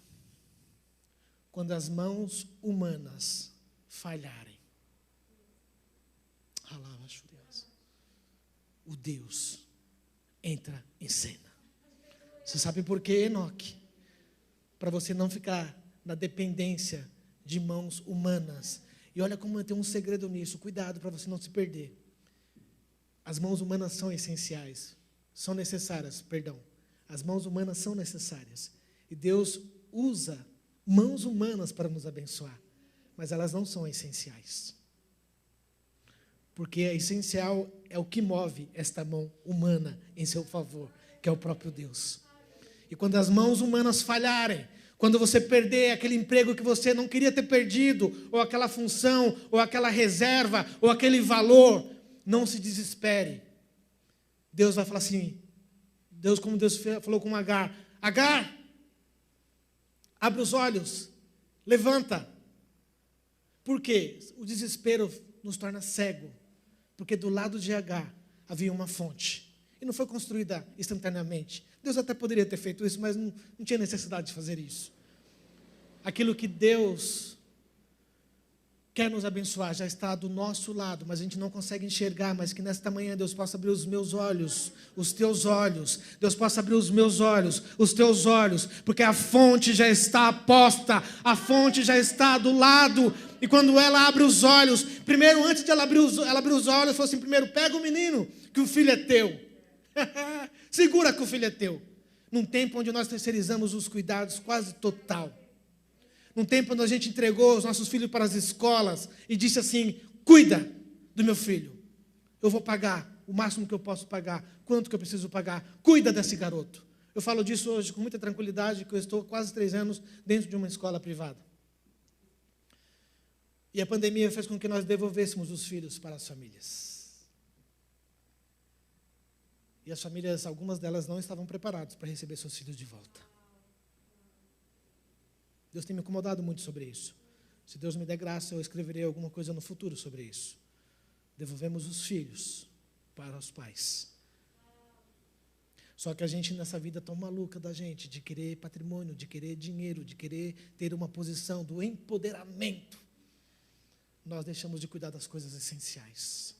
Quando as mãos humanas falharem. O Deus entra em cena. Você sabe por quê, Enoque? Para você não ficar na dependência de mãos humanas. E olha como tem um segredo nisso. Cuidado para você não se perder. As mãos humanas são essenciais. São necessárias, perdão. As mãos humanas são necessárias. E Deus usa mãos humanas para nos abençoar. Mas elas não são essenciais. Porque é essencial, é o que move esta mão humana em seu favor, que é o próprio Deus. E quando as mãos humanas falharem, quando você perder aquele emprego que você não queria ter perdido, ou aquela função, ou aquela reserva, ou aquele valor, não se desespere. Deus vai falar assim, como Deus falou com Agar, Agar, abre os olhos, levanta. Por quê? O desespero nos torna cego, porque do lado de Agar havia uma fonte, e não foi construída instantaneamente. Deus até poderia ter feito isso, mas não tinha necessidade de fazer isso. Aquilo que Deus quer nos abençoar já está do nosso lado, mas a gente não consegue enxergar, mas que nesta manhã Deus possa abrir os meus olhos, os teus olhos, Deus possa abrir os meus olhos, os teus olhos, porque a fonte já está posta, a fonte já está do lado, e quando ela abre os olhos, primeiro, antes de ela abrir os olhos, falou assim, primeiro, pega o menino, que o filho é teu, segura que o filho é teu, num tempo onde nós terceirizamos os cuidados quase total, num tempo onde a gente entregou os nossos filhos para as escolas e disse assim, cuida do meu filho, eu vou pagar o máximo que eu posso pagar, quanto que eu preciso pagar, cuida desse garoto. Eu falo disso hoje com muita tranquilidade, que eu estou quase 3 anos dentro de uma escola privada. E a pandemia fez com que nós devolvêssemos os filhos para as famílias. E as famílias, algumas delas não estavam preparadas para receber seus filhos de volta. Deus tem me incomodado muito sobre isso. Se Deus me der graça, eu escreverei alguma coisa no futuro sobre isso. Devolvemos os filhos para os pais. Só que a gente nessa vida tão maluca da gente, de querer patrimônio, de querer dinheiro, de querer ter uma posição do empoderamento, nós deixamos de cuidar das coisas essenciais.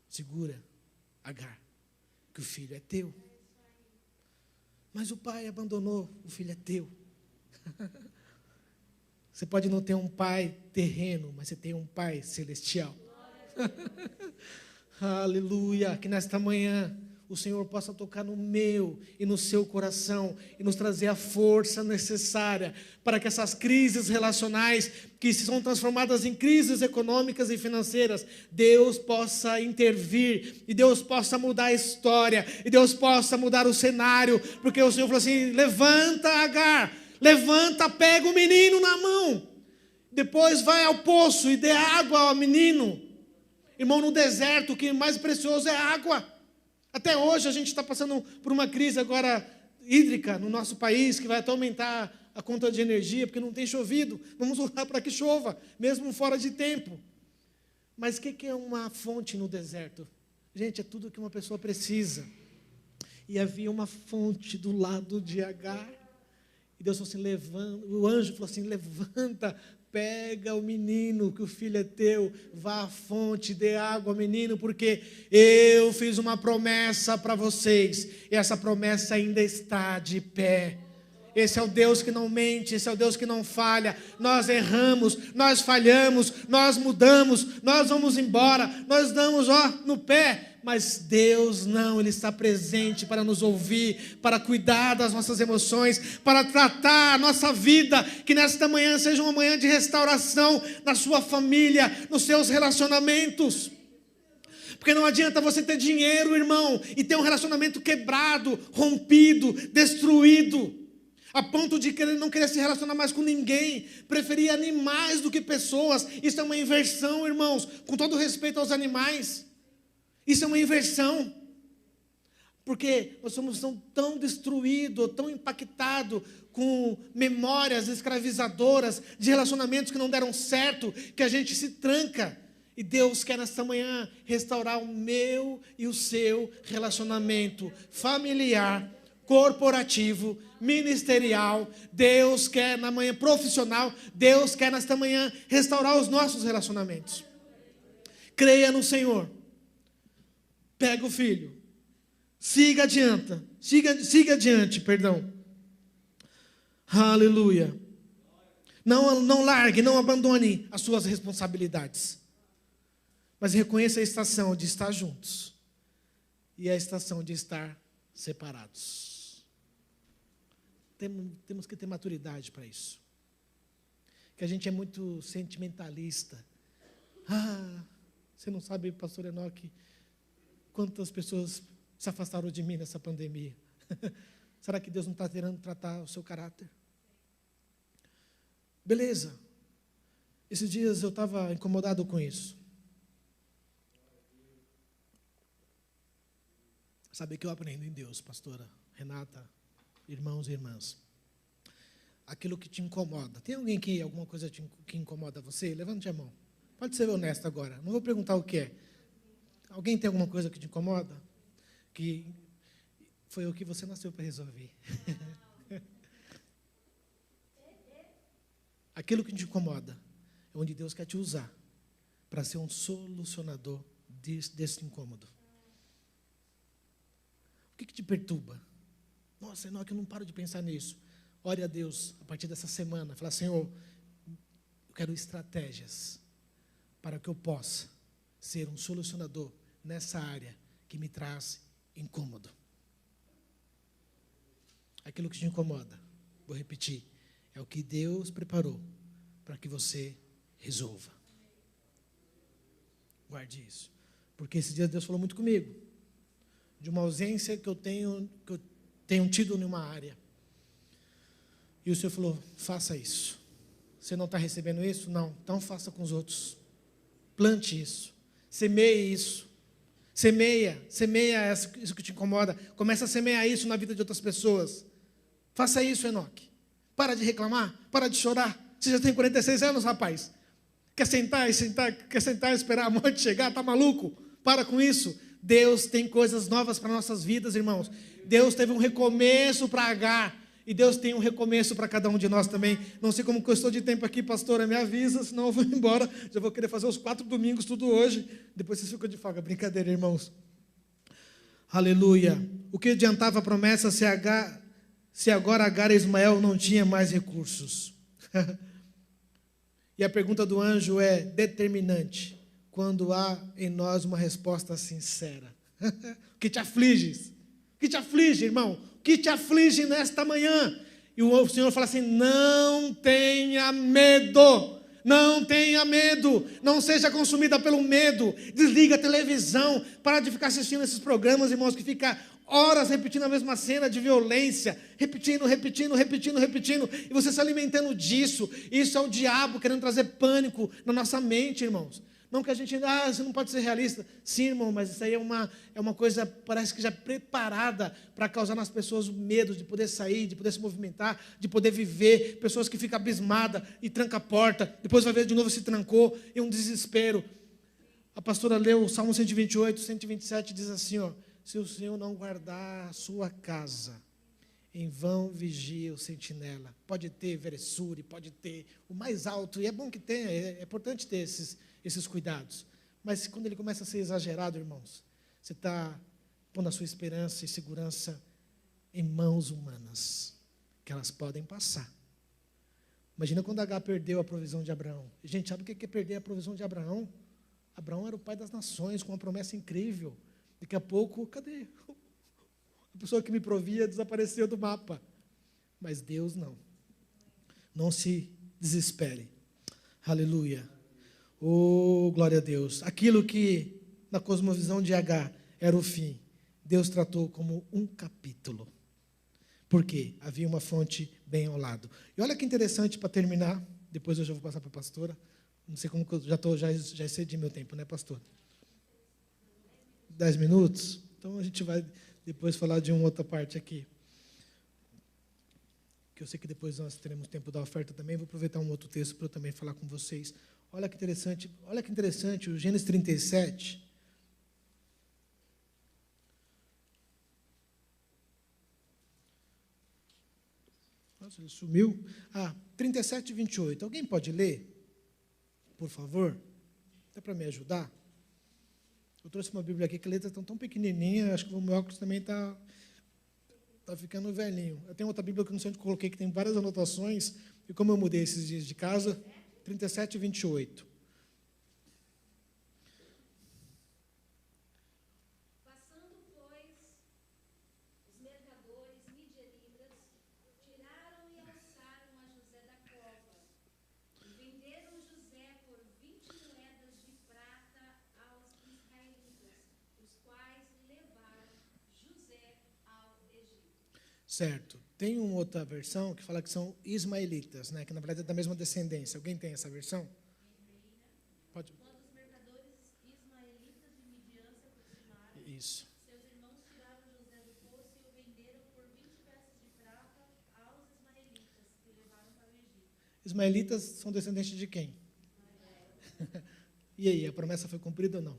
Segura, Agar, que o filho é teu. Mas o pai abandonou, o filho é teu. Você pode não ter um pai terreno, mas você tem um pai celestial. Aleluia, que nesta manhã o Senhor possa tocar no meu e no seu coração e nos trazer a força necessária para que essas crises relacionais, que são transformadas em crises econômicas e financeiras, Deus possa intervir e Deus possa mudar a história e Deus possa mudar o cenário, porque o Senhor falou assim, levanta, Agar, levanta, pega o menino na mão, depois vai ao poço e dê água ao menino. Irmão, no deserto o que mais precioso é água. Até hoje a gente está passando por uma crise agora hídrica no nosso país, que vai até aumentar a conta de energia, porque não tem chovido. Vamos orar para que chova, mesmo fora de tempo. Mas o que é uma fonte no deserto? Gente, é tudo que uma pessoa precisa. E havia uma fonte do lado de Agar. E Deus falou assim, levanta, o anjo falou assim, levanta, pega o menino, que o filho é teu, vá à fonte, dê água ao menino, porque eu fiz uma promessa para vocês, e essa promessa ainda está de pé. Esse é o Deus que não mente, esse é o Deus que não falha. Nós erramos, nós falhamos, nós mudamos, nós vamos embora, nós damos no pé, mas Deus não, Ele está presente para nos ouvir, para cuidar das nossas emoções, para tratar a nossa vida, que nesta manhã seja uma manhã de restauração na sua família, nos seus relacionamentos. Porque não adianta você ter dinheiro, irmão, e ter um relacionamento quebrado, rompido, destruído, a ponto de não querer se relacionar mais com ninguém, preferir animais do que pessoas. Isso é uma inversão, irmãos, com todo respeito aos animais. Isso é uma inversão, porque nós somos tão destruídos, tão impactados com memórias escravizadoras de relacionamentos que não deram certo, que a gente se tranca. E Deus quer nesta manhã restaurar o meu e o seu relacionamento familiar, corporativo, ministerial. Deus quer na manhã profissional, Deus quer nesta manhã restaurar os nossos relacionamentos. Creia no Senhor. Pega o filho, siga adiante, perdão. Aleluia. Não largue, não abandone as suas responsabilidades. Mas reconheça a estação de estar juntos e a estação de estar separados. Temos que ter maturidade para isso. Que a gente é muito sentimentalista. Você não sabe, pastor Enoque, quantas pessoas se afastaram de mim nessa pandemia. Será que Deus não está querendo tratar o seu caráter? Beleza. Esses dias eu estava incomodado com isso. Sabe que eu aprendo em Deus, pastora Renata, irmãos e irmãs. Aquilo que te incomoda. Tem alguém que alguma coisa que incomoda você? Levante a mão. Pode ser honesto agora. Não vou perguntar o que é. Alguém tem alguma coisa que te incomoda? Que foi o que você nasceu para resolver. Aquilo que te incomoda é onde Deus quer te usar para ser um solucionador desse incômodo. O que te perturba? Nossa, Enoque, eu não paro de pensar nisso. Ore a Deus a partir dessa semana. Fala, Senhor, eu quero estratégias para que eu possa ser um solucionador nessa área que me traz incômodo. Aquilo que te incomoda, vou repetir, é o que Deus preparou para que você resolva. Guarde isso. Porque esse dia Deus falou muito comigo. De uma ausência que eu tenho tido em uma área. E o Senhor falou, faça isso. Você não está recebendo isso? Não. Então faça com os outros. Plante isso. Semeie isso. Semeia isso que te incomoda. Começa a semear isso na vida de outras pessoas. Faça isso, Enoque. Para de reclamar, para de chorar. Você já tem 46 anos, rapaz. Quer sentar e esperar a morte chegar? Está maluco? Para com isso. Deus tem coisas novas para nossas vidas, irmãos. Deus teve um recomeço para Agar. E Deus tem um recomeço para cada um de nós também. Não sei como que eu estou de tempo aqui, pastora, me avisa, senão eu vou embora. Já vou querer fazer os 4 domingos, tudo hoje. Depois vocês ficam de folga. Brincadeira, irmãos. Aleluia. O que adiantava a promessa se agora Agar e Ismael não tinham mais recursos? E a pergunta do anjo é determinante quando há em nós uma resposta sincera. O que te aflige? O que te aflige, irmão? O que te aflige nesta manhã? E o Senhor fala assim, não tenha medo. Não tenha medo, não seja consumida pelo medo. Desliga a televisão, para de ficar assistindo esses programas, irmãos, que fica horas repetindo a mesma cena de violência, repetindo, e você se alimentando disso. Isso é o diabo querendo trazer pânico na nossa mente, irmãos. Não que a gente, você não pode ser realista. Sim, irmão, mas isso aí é uma coisa, parece que já preparada para causar nas pessoas o medo de poder sair, de poder se movimentar, de poder viver. Pessoas que ficam abismadas e trancam a porta, depois vai ver de novo se trancou, e um desespero. A pastora leu o Salmo 128, 127, diz assim, se o Senhor não guardar a sua casa, em vão vigia o sentinela. Pode ter Veresure, pode ter o mais alto, e é bom que tenha, é importante ter esses cuidados. Mas quando ele começa a ser exagerado, irmãos, você está pondo a sua esperança e segurança em mãos humanas, que elas podem passar. Imagina quando Agar perdeu a provisão de Abraão. Gente, sabe o que é perder a provisão de Abraão? Abraão era o pai das nações, com uma promessa incrível. Daqui a pouco, cadê? A pessoa que me provia desapareceu do mapa. Mas Deus não. Não se desespere. Aleluia. Oh, glória a Deus. Aquilo que na cosmovisão de Agar era o fim, Deus tratou como um capítulo. Por quê? Havia uma fonte bem ao lado. E olha que interessante, para terminar, depois eu já vou passar para a pastora. Não sei como que eu já excedi meu tempo, né, pastor? 10 minutos? Então a gente vai depois falar de uma outra parte aqui. Que eu sei que depois nós teremos tempo da oferta também. Vou aproveitar um outro texto para eu também falar com vocês. Olha que interessante, o Gênesis 37. Nossa, ele sumiu. 37, 28. Alguém pode ler? Por favor? Até para me ajudar. Eu trouxe uma Bíblia aqui, que letras estão tão pequenininhas, acho que o meu óculos também está ficando velhinho. Eu tenho outra Bíblia que eu não sei onde coloquei, que tem várias anotações, e como eu mudei esses dias de casa, 37 e 28. Passando, pois, os mercadores midianitas, tiraram e alçaram a José da cova, e venderam José por 20 moedas de prata aos Certo. Tem uma outra versão que fala que são ismaelitas, né? Que na verdade é da mesma descendência. Alguém tem essa versão? Pode. Quando os mercadores ismaelitas de Midian se aproximaram, Isso. seus irmãos tiraram José do poço e o venderam por 20 peças de prata aos ismaelitas, que o levaram para o Egito. Ismaelitas são descendentes de quem? E aí, a promessa foi cumprida ou não?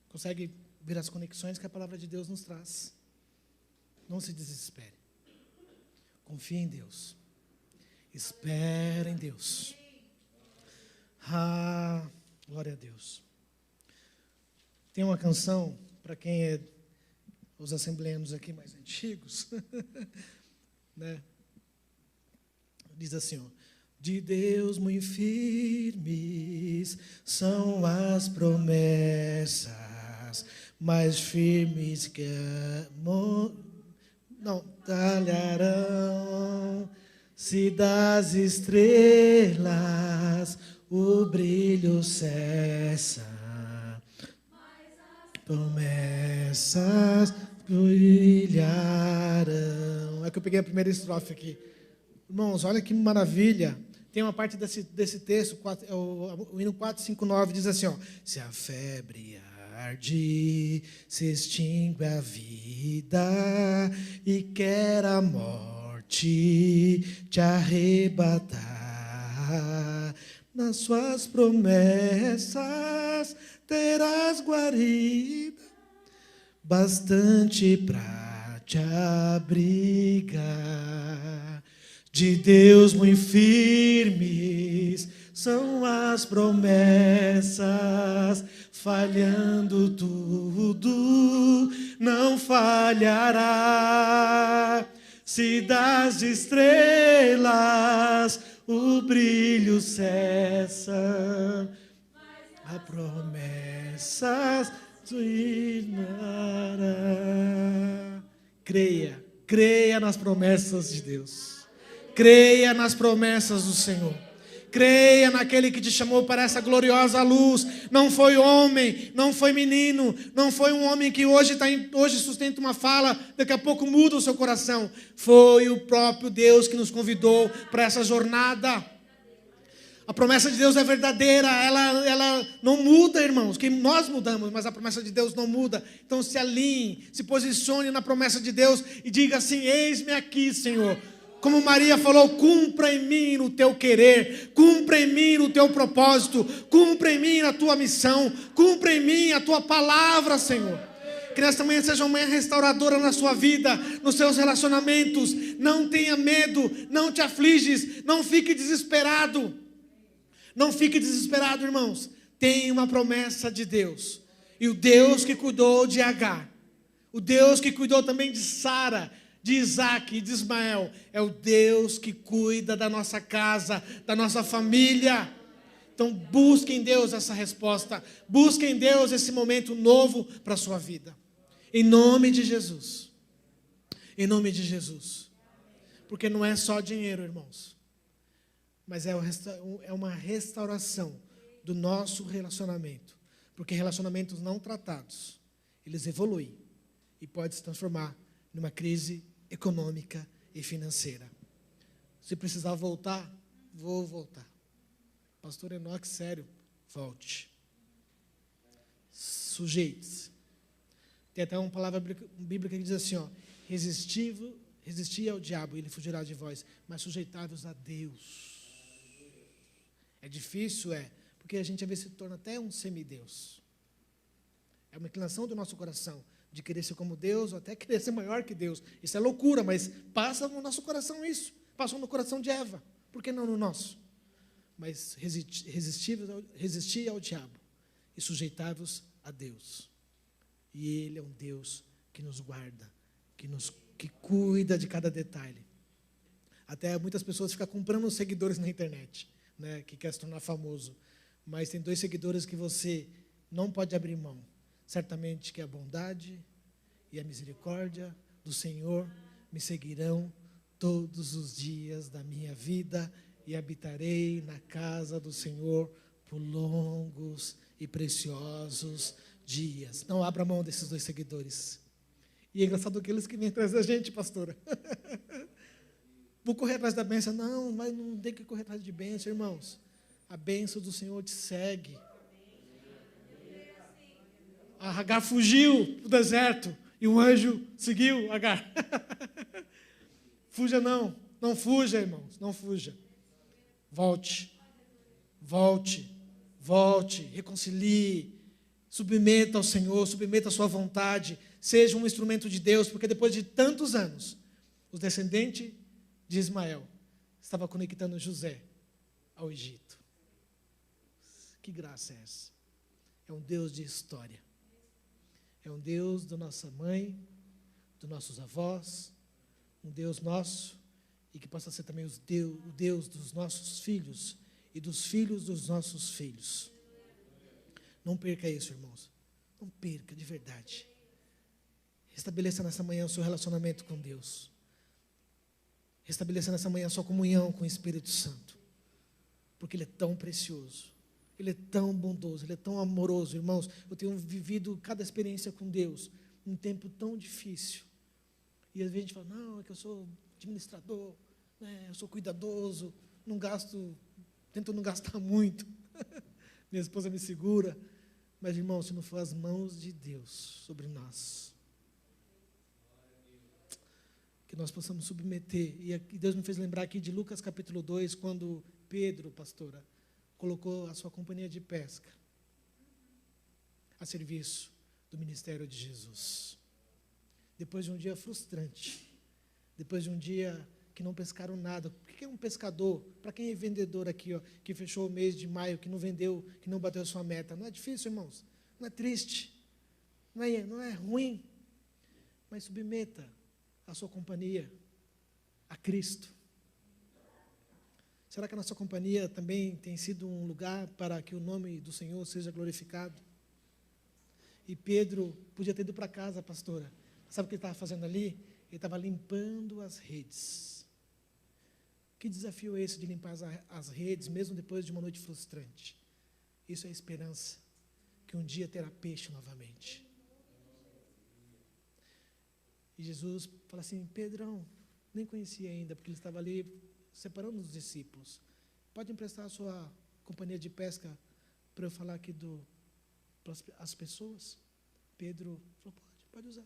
Consegue ver as conexões que a palavra de Deus nos traz? Não se desespere. Confie em Deus. Espere em Deus. Ah, glória a Deus. Tem uma canção, para quem é os assembleanos aqui mais antigos, né? Diz assim, ó: de Deus muito firmes são as promessas, mais firmes que não talharão, se das estrelas o brilho cessa, promessas brilharão. É que eu peguei a primeira estrofe aqui. Irmãos, olha que maravilha. Tem uma parte desse texto, o hino 459 diz assim, ó: se a febre arde, se extingue a vida e quer a morte te arrebatar, nas suas promessas terás guarida bastante pra te abrigar. De Deus muito firmes são as promessas, falhando tudo não falhará. Se das estrelas o brilho cessa, a promessas firmará. Creia nas promessas de Deus. Creia nas promessas do Senhor. Creia naquele que te chamou para essa gloriosa luz. Não foi homem, não foi menino, não foi um homem que hoje sustenta uma fala, daqui a pouco muda o seu coração. Foi o próprio Deus que nos convidou para essa jornada. A promessa de Deus é verdadeira, ela não muda, irmãos, que nós mudamos, mas a promessa de Deus não muda. Então se alinhe, se posicione na promessa de Deus e diga assim: eis-me aqui, Senhor. Como Maria falou, cumpra em mim o teu querer, cumpra em mim o teu propósito, cumpra em mim a tua missão, cumpra em mim a tua palavra, Senhor. Que nesta manhã seja uma manhã restauradora na sua vida, nos seus relacionamentos. Não tenha medo, não te afliges, não fique desesperado. Não fique desesperado, irmãos. Tem uma promessa de Deus. E o Deus que cuidou de Agar, o Deus que cuidou também de Sara, de Isaac e de Ismael, é o Deus que cuida da nossa casa, da nossa família. Então busque em Deus essa resposta, busque em Deus esse momento novo para a sua vida, em nome de Jesus, em nome de Jesus, porque não é só dinheiro, irmãos, mas é uma restauração do nosso relacionamento, porque relacionamentos não tratados, eles evoluem e podem se transformar numa crise econômica e financeira. Se precisar voltar, vou voltar. Pastor Enoque, sério, volte. Sujeite-se. Tem até uma palavra bíblica que diz assim, ó: resisti ao diabo e ele fugirá de vós, mas sujeitai-vos a Deus. É difícil, porque a gente às vezes se torna até um semideus. É uma inclinação do nosso coração de querer ser como Deus, ou até querer ser maior que Deus. Isso é loucura, mas passa no nosso coração isso. Passou no coração de Eva. Por que não no nosso? Mas resisti ao diabo e sujeitai-vos a Deus. E Ele é um Deus que nos guarda, que cuida de cada detalhe. Até muitas pessoas ficam comprando seguidores na internet, né, que quer se tornar famoso. Mas tem 2 seguidores que você não pode abrir mão. Certamente que a bondade e a misericórdia do Senhor me seguirão todos os dias da minha vida e habitarei na casa do Senhor por longos e preciosos dias. Não abra mão desses 2 seguidores. E é engraçado aqueles que vêm atrás da gente, pastora. Vou correr atrás da bênção. Não, mas não tem que correr atrás de bênção, irmãos. A bênção do Senhor te segue. A Agar fugiu do deserto e o anjo seguiu Agar. Fuja não. Não fuja, irmãos. Não fuja. Volte. Volte. Volte. Reconcilie. Submeta ao Senhor. Submeta a sua vontade. Seja um instrumento de Deus, porque depois de tantos anos, os descendentes de Ismael estavam conectando José ao Egito. Que graça é essa? É um Deus de história. É um Deus da nossa mãe, dos nossos avós, um Deus nosso, e que possa ser também o Deus dos nossos filhos e dos filhos dos nossos filhos. Não perca isso, irmãos. Não perca, de verdade. Restabeleça nessa manhã o seu relacionamento com Deus. Restabeleça nessa manhã a sua comunhão com o Espírito Santo. Porque Ele é tão precioso. Ele é tão bondoso, Ele é tão amoroso, irmãos. Eu tenho vivido cada experiência com Deus num tempo tão difícil. E às vezes a gente fala, não, é que eu sou administrador, né, eu sou cuidadoso, não gasto, tento não gastar muito. Minha esposa me segura. Mas, irmão, se não for as mãos de Deus sobre nós, que nós possamos submeter. E Deus me fez lembrar aqui de Lucas capítulo 2, quando Pedro, pastora, colocou a sua companhia de pesca a serviço do ministério de Jesus. Depois de um dia frustrante, depois de um dia que não pescaram nada. Por que é um pescador? Para quem é vendedor aqui, ó, que fechou o mês de maio, que não vendeu, que não bateu a sua meta? Não é difícil, irmãos? Não é triste? Não é ruim? Mas submeta a sua companhia a Cristo. Será que a nossa companhia também tem sido um lugar para que o nome do Senhor seja glorificado? E Pedro podia ter ido para casa, pastora. Sabe o que ele estava fazendo ali? Ele estava limpando as redes. Que desafio é esse de limpar as redes, mesmo depois de uma noite frustrante? Isso é esperança, que um dia terá peixe novamente. E Jesus fala assim, Pedrão, nem conhecia ainda, porque ele estava ali separando os discípulos. Pode emprestar a sua companhia de pesca para eu falar aqui para as pessoas? Pedro falou, pode usar.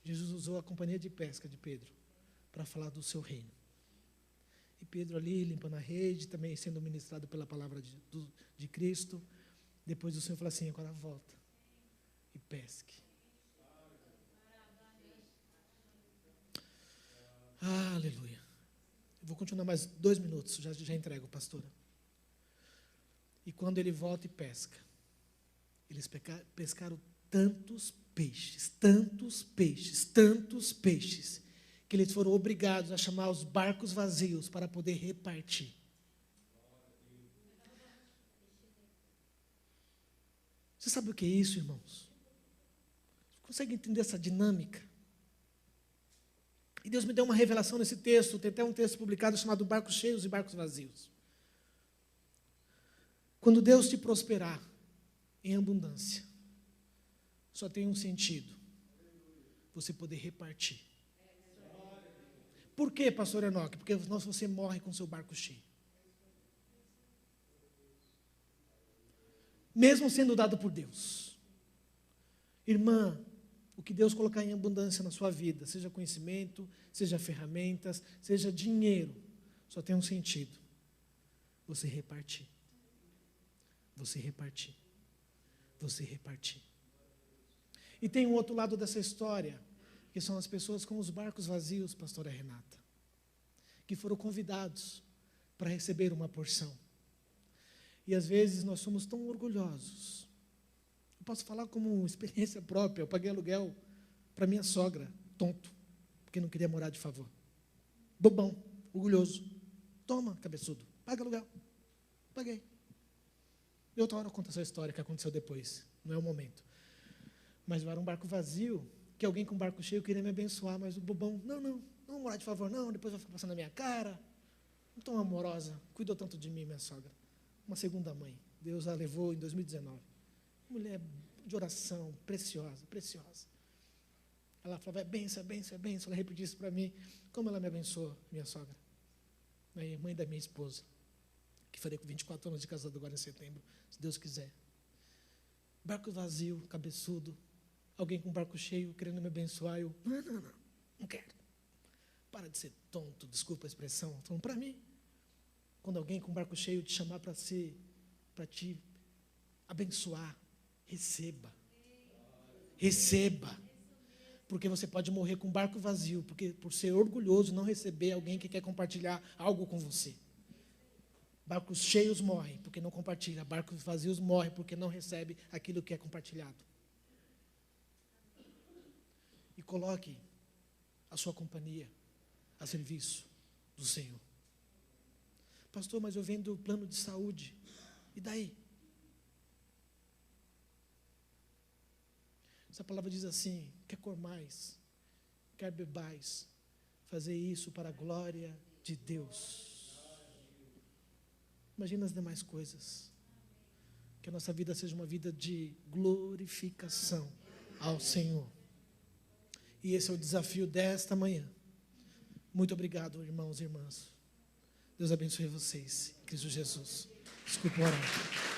Jesus usou a companhia de pesca de Pedro para falar do seu reino. E Pedro ali, limpando a rede, também sendo ministrado pela palavra de Cristo. Depois o Senhor falou assim, agora volta e pesque. Aleluia. Eu vou continuar mais 2 minutos, já entrego, pastora. E quando ele volta e pesca, eles pescaram tantos peixes, que eles foram obrigados a chamar os barcos vazios para poder repartir. Você sabe o que é isso, irmãos? Consegue entender essa dinâmica? E Deus me deu uma revelação nesse texto, tem até um texto publicado chamado Barcos Cheios e Barcos Vazios. Quando Deus te prosperar em abundância, só tem um sentido, você poder repartir. Por quê, pastor Enoque? Porque senão você morre com seu barco cheio. Mesmo sendo dado por Deus. Irmã, o que Deus colocar em abundância na sua vida, seja conhecimento, seja ferramentas, seja dinheiro, só tem um sentido. Você repartir. Você repartir. Você repartir. E tem um outro lado dessa história, que são as pessoas com os barcos vazios, pastora Renata, que foram convidados para receber uma porção. E às vezes nós somos tão orgulhosos. Eu posso falar como experiência própria. Eu paguei aluguel para minha sogra, tonto, porque não queria morar de favor. Bobão, orgulhoso. Toma, cabeçudo, paga aluguel. Paguei. E outra hora eu conto essa história que aconteceu depois. Não é o momento. Mas era um barco vazio, que alguém com um barco cheio queria me abençoar, mas o bobão, não vou morar de favor, não, depois vai ficar passando na minha cara. Não tão amorosa, cuidou tanto de mim, minha sogra. Uma segunda mãe. Deus a levou em 2019. Mulher de oração, preciosa, preciosa. Ela falava, é bênção, é bênção, é bênção. Ela repetia isso para mim. Como ela me abençoou, minha sogra? Mãe da minha esposa, que farei com 24 anos de casado agora em setembro, se Deus quiser. Barco vazio, cabeçudo, alguém com barco cheio querendo me abençoar, eu, não quero. Para de ser tonto, desculpa a expressão, falando para mim. Quando alguém com barco cheio te chamar para te abençoar, receba. Receba. Porque você pode morrer com barco vazio, porque por ser orgulhoso, não receber alguém que quer compartilhar algo com você. Barcos cheios morrem porque não compartilha, barcos vazios morrem porque não recebe aquilo que é compartilhado. E coloque a sua companhia a serviço do Senhor. Pastor, mas eu venho do plano de saúde. E daí? Essa palavra diz assim, quer comais, quer bebais, fazer isso para a glória de Deus. Imagina as demais coisas. Que a nossa vida seja uma vida de glorificação ao Senhor. E esse é o desafio desta manhã. Muito obrigado, irmãos e irmãs. Deus abençoe vocês. Em Cristo Jesus. Desculpa orar.